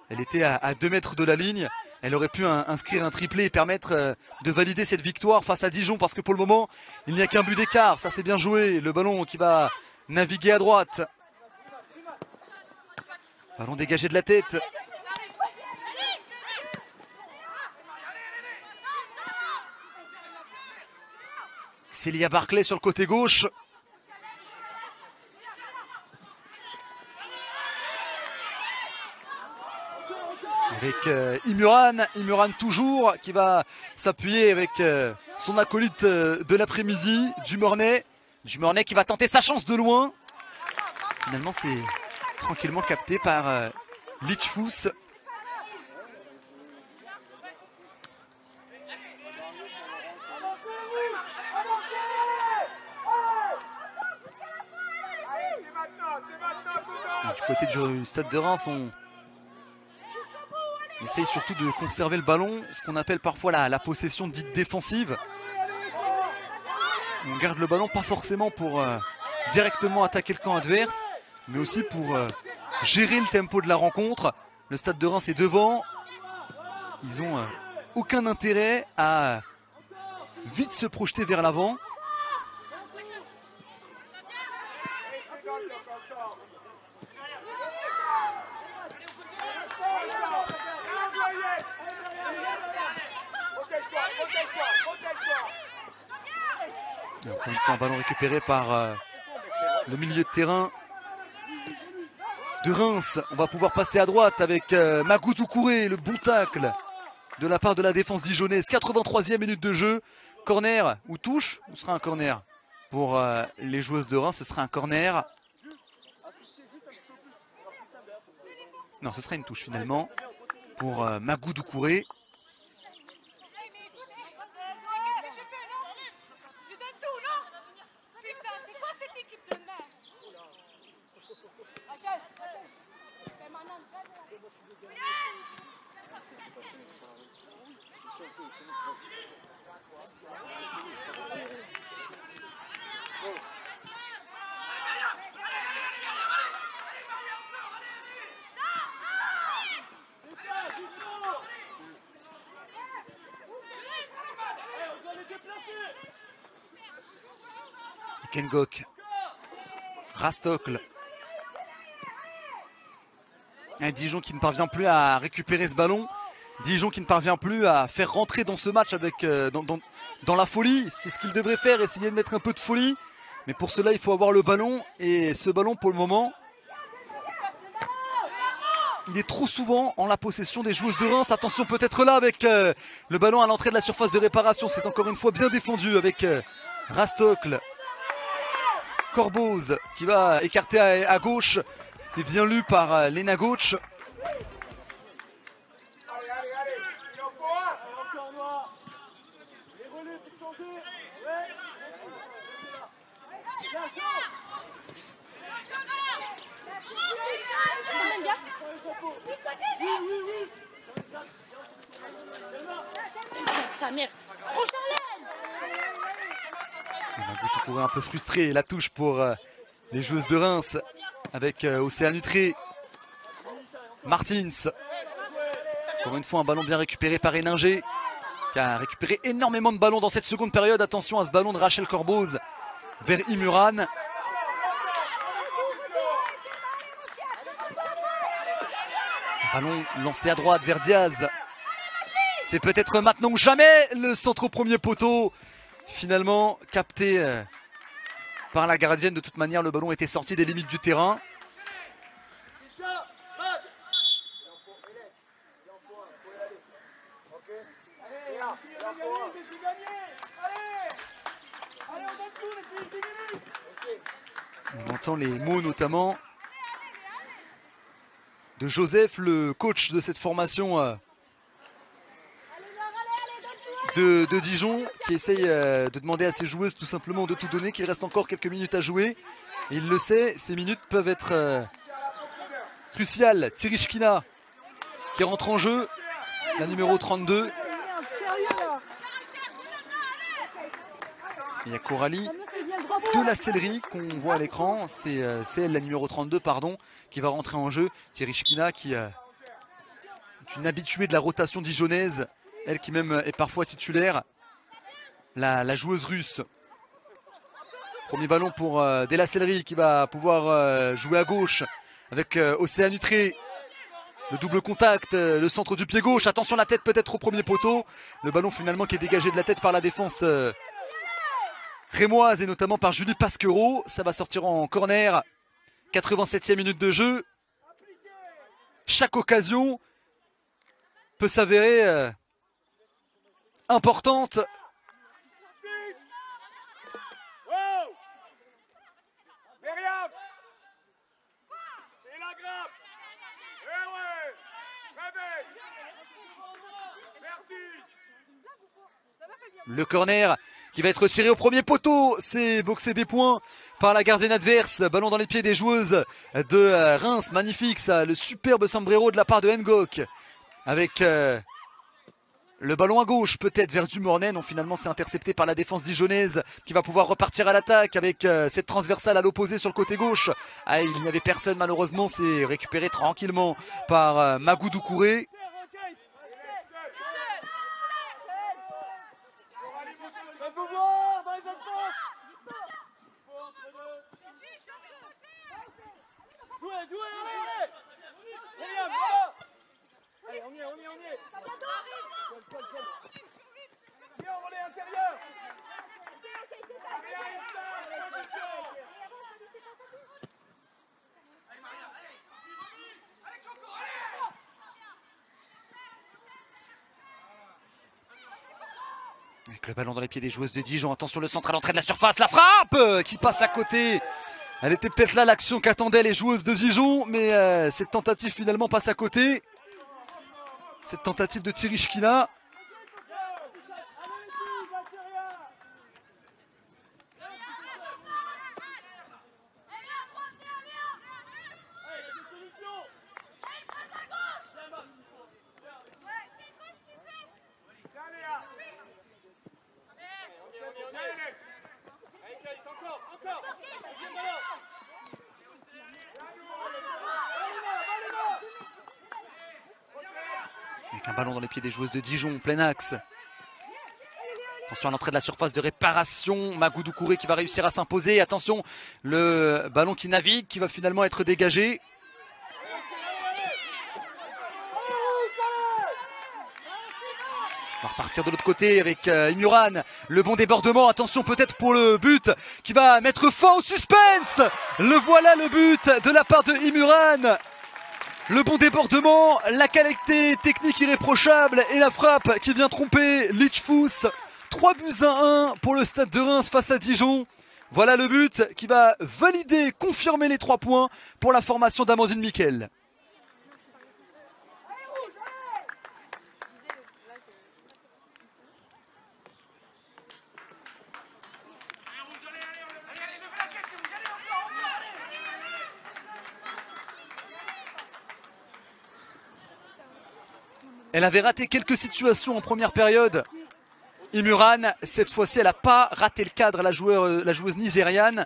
Elle était à 2 mètres de la ligne. Elle aurait pu inscrire un triplé et permettre de valider cette victoire face à Dijon parce que pour le moment, il n'y a qu'un but d'écart. Ça c'est bien joué. Le ballon qui va naviguer à droite. Ballon dégagé de la tête. Célia Barclay sur le côté gauche. Avec Imuran toujours qui va s'appuyer avec son acolyte de l'après-midi, Dumornay. Dumornay qui va tenter sa chance de loin. Finalement c'est tranquillement capté par Lichfous. Du côté du stade de Reims, on essaye surtout de conserver le ballon, ce qu'on appelle parfois la possession dite défensive. On garde le ballon pas forcément pour directement attaquer le camp adverse, mais aussi pour gérer le tempo de la rencontre. Le stade de Reims est devant. Ils ont aucun intérêt à vite se projeter vers l'avant. Encore une fois, un ballon récupéré par le milieu de terrain de Reims. On va pouvoir passer à droite avec Magou Doucouré, le bon tacle de la part de la défense dijonnaise. 83e minute de jeu. Corner ou touche, ou sera un corner pour les joueuses de Reims? Ce sera un corner. Non, ce sera une touche finalement pour Magou Doucouré. Kengok, Rastokl. Un Dijon qui ne parvient plus à récupérer ce ballon. Dijon qui ne parvient plus à faire rentrer dans ce match avec dans la folie. C'est ce qu'il devrait faire, essayer de mettre un peu de folie. Mais pour cela, il faut avoir le ballon. Et ce ballon, pour le moment, il est trop souvent en la possession des joueuses de Reims. Attention peut-être là avec le ballon à l'entrée de la surface de réparation. C'est encore une fois bien défendu avec Rastokl. Corboz qui va écarter à gauche. C'était bien lu par Lena Gauch. Allez, il en faut un. Encore noir. Les relais pour changer. Ouais. Bien sûr. Sa mère. Oh, Charlène! On a un peu frustré. La touche pour les joueuses de Reims avec Océane Utré. Martins. Encore une fois un ballon bien récupéré par Héninger qui a récupéré énormément de ballons dans cette seconde période. Attention à ce ballon de Rachel Corboz vers Imuran. Un ballon lancé à droite vers Diaz. C'est peut-être maintenant ou jamais. Le centre au premier poteau. Finalement capté par la gardienne. De toute manière, le ballon était sorti des limites du terrain. On entend les mots notamment de Joseph, le coach de cette formation de Dijon, qui essaye de demander à ses joueuses tout simplement de tout donner, qu'il reste encore quelques minutes à jouer. Et il le sait, ces minutes peuvent être cruciales. Tirishkina qui rentre en jeu, la numéro 32. Il y a Coralie de la Sellerie qu'on voit à l'écran. C'est elle, la numéro 32, pardon, qui va rentrer en jeu. Tirishkina qui est une habituée de la rotation dijonnaise. Elle qui même est parfois titulaire. La joueuse russe. Premier ballon pour De la Sellerie qui va pouvoir jouer à gauche avec Océane Utré. Le double contact, le centre du pied gauche. Attention, la tête peut-être au premier poteau. Le ballon finalement qui est dégagé de la tête par la défense rémoise et notamment par Julie Pasquereau. Ça va sortir en corner. 87e minute de jeu. Chaque occasion peut s'avérer importante. Wow! Myriam! C'est la grappe! Eh ouais! Réveille! Merci! Le corner qui va être tiré au premier poteau. C'est boxé des points par la gardienne adverse. Ballon dans les pieds des joueuses de Reims. Magnifique ça. Le superbe sombrero de la part de Ngok. Avec le ballon à gauche peut-être vers Dumornay. Non, finalement c'est intercepté par la défense dijonnaise qui va pouvoir repartir à l'attaque avec cette transversale à l'opposé sur le côté gauche. Ah, il n'y avait personne malheureusement. C'est récupéré tranquillement par Magou Doucouré. Faut voir dans les instances. Jouez, allez. Myriam, là-bas. Allez, on y est. Viens, on est intérieur! Avec le ballon dans les pieds des joueuses de Dijon. Attention, le centre à l'entrée de la surface. La frappe qui passe à côté. Elle était peut-être là l'action qu'attendaient les joueuses de Dijon. Mais cette tentative finalement passe à côté. Cette tentative de Tirishkina. Un ballon dans les pieds des joueuses de Dijon, plein axe. Attention à l'entrée de la surface de réparation. Magoudou Kouré qui va réussir à s'imposer. Attention, le ballon qui navigue, qui va finalement être dégagé. On va repartir de l'autre côté avec Imuran. Le bon débordement. Attention peut-être pour le but qui va mettre fin au suspense. Le voilà le but de la part de Imuran. Le bon débordement, la qualité technique irréprochable et la frappe qui vient tromper Lichfous. 3-1 pour le Stade de Reims face à Dijon. Voilà le but qui va valider, confirmer les 3 points pour la formation d'Amandine Miquel. Elle avait raté quelques situations en première période. Imuran, cette fois-ci, elle n'a pas raté le cadre, la joueuse nigériane.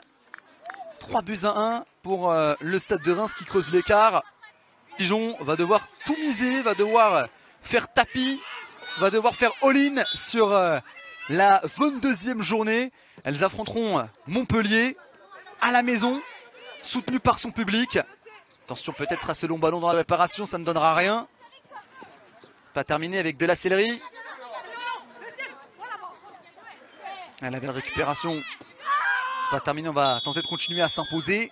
3-1 pour le Stade de Reims qui creuse l'écart. Dijon va devoir tout miser, va devoir faire tapis, va devoir faire all-in sur la 22e journée. Elles affronteront Montpellier à la maison, soutenues par son public. Attention peut-être à ce long ballon dans la réparation, ça ne donnera rien. Pas terminé avec de la céleri. La belle récupération. C'est pas terminé, on va tenter de continuer à s'imposer.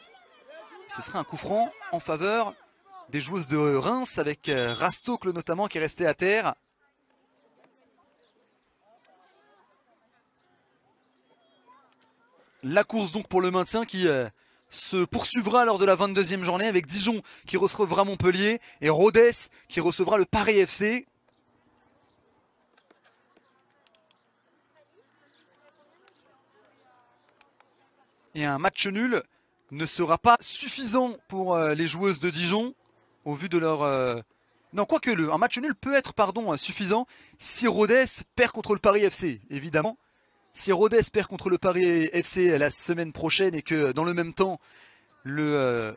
Ce serait un coup franc en faveur des joueuses de Reims avec Rastocle notamment qui est resté à terre. La course donc pour le maintien qui se poursuivra lors de la 22e journée avec Dijon qui recevra Montpellier et Rodez qui recevra le Paris FC. Et un match nul ne sera pas suffisant pour les joueuses de Dijon au vu de leur... Non, quoique un match nul peut être suffisant si Rodez perd contre le Paris FC, évidemment. Si Rodez perd contre le Paris FC la semaine prochaine et que dans le même temps, le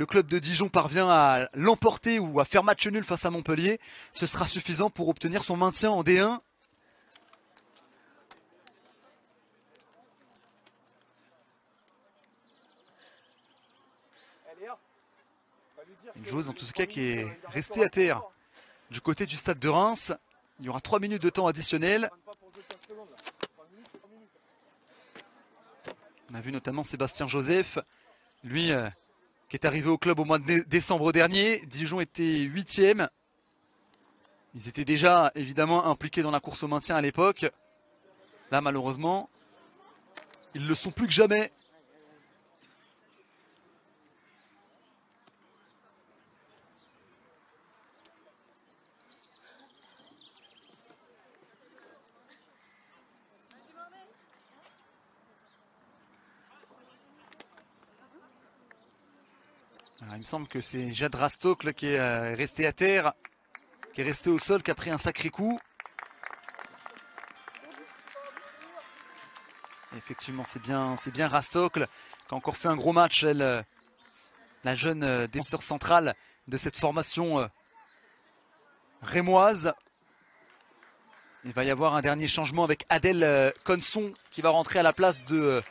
club de Dijon parvient à l'emporter ou à faire match nul face à Montpellier, ce sera suffisant pour obtenir son maintien en D1. Une joueuse en tout cas qui est restée à terre du côté du Stade de Reims. Il y aura 3 minutes de temps additionnel. On a vu notamment Sébastien Joseph, lui qui est arrivé au club au mois de décembre dernier. Dijon était 8e. Ils étaient déjà évidemment impliqués dans la course au maintien à l'époque. Là malheureusement, ils le sont plus que jamais. Alors, il me semble que c'est Jade Rastocle qui est resté à terre, qui est resté au sol, qui a pris un sacré coup. Et effectivement, c'est bien Rastocle qui a encore fait un gros match, elle, la jeune défenseur centrale de cette formation rémoise. Il va y avoir un dernier changement avec Adèle Conson qui va rentrer à la place de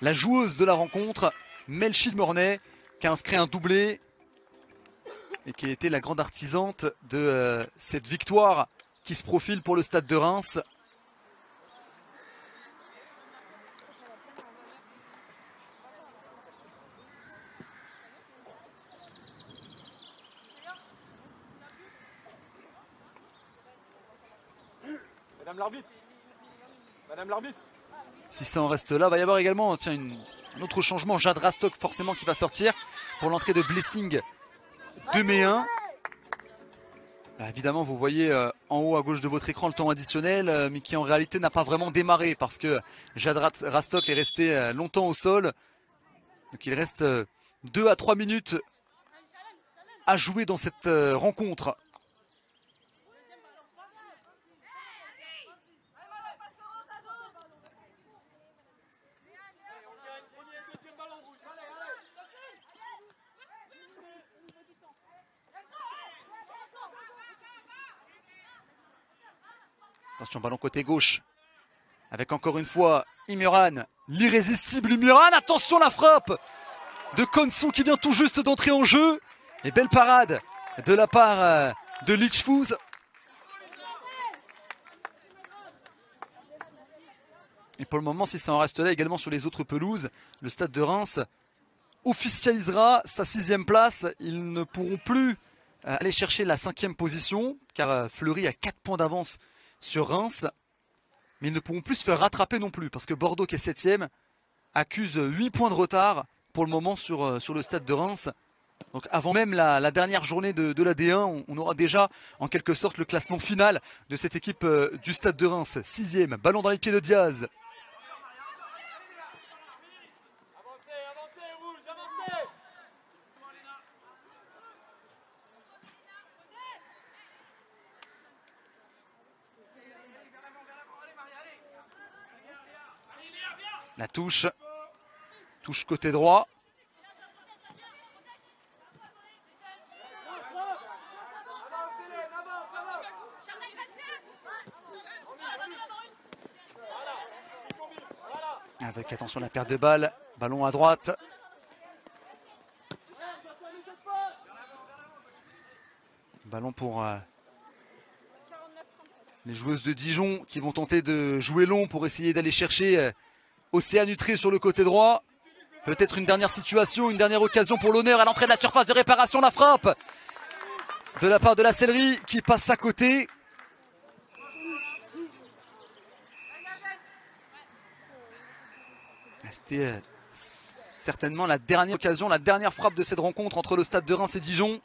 la joueuse de la rencontre, Melchide Mornay, qui a inscrit un doublé et qui a été la grande artisante de cette victoire qui se profile pour le Stade de Reims. Madame l'arbitre. Madame l'arbitre. Si ça en reste là, va y avoir également un autre changement. Jade Rastocle forcément qui va sortir pour l'entrée de Blessing de Méun. Là, évidemment, vous voyez en haut à gauche de votre écran le temps additionnel, mais qui en réalité n'a pas vraiment démarré parce que Jade Rastocle est resté longtemps au sol. Donc il reste 2 à 3 minutes à jouer dans cette rencontre. Attention, ballon côté gauche. Avec encore une fois Imiran, l'irrésistible Imiran. Attention la frappe de Konson qui vient tout juste d'entrer en jeu. Et belle parade de la part de Lichfouz. Et pour le moment, si ça en reste là également sur les autres pelouses, le Stade de Reims officialisera sa 6e place. Ils ne pourront plus aller chercher la 5e position, car Fleury a 4 points d'avance sur Reims. Mais ils ne pourront plus se faire rattraper non plus, parce que Bordeaux, qui est 7e, accuse 8 points de retard pour le moment sur le Stade de Reims. Donc avant même la dernière journée de la D1, on aura déjà en quelque sorte le classement final de cette équipe du Stade de Reims. 6e, ballon dans les pieds de Diaz. La touche côté droit. Avec attention la perte de balle, ballon à droite. Ballon pour les joueuses de Dijon qui vont tenter de jouer long pour essayer d'aller chercher Océane Utré sur le côté droit. Peut-être une dernière situation, une dernière occasion pour l'honneur à l'entrée de la surface de réparation. La frappe de la part de la Sellerie qui passe à côté. C'était certainement la dernière occasion, la dernière frappe de cette rencontre entre le Stade de Reims et Dijon.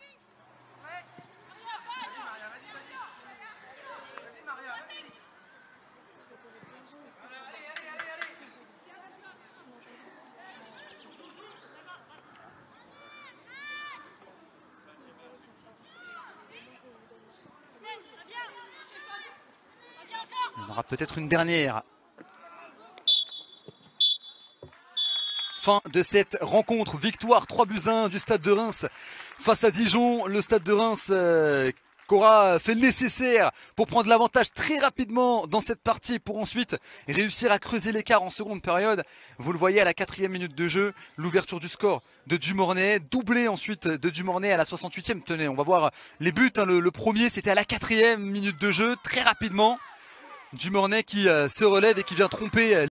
On aura peut-être une dernière. Fin de cette rencontre, victoire 3-1 du Stade de Reims face à Dijon. Le Stade de Reims qui aura fait le nécessaire pour prendre l'avantage très rapidement dans cette partie pour ensuite réussir à creuser l'écart en seconde période. Vous le voyez à la 4e minute de jeu, l'ouverture du score de Dumornay, doublé ensuite de Dumornay à la 68e. Tenez, on va voir les buts. Le premier, c'était à la 4e minute de jeu, très rapidement. Dumornay qui se relève et qui vient tromper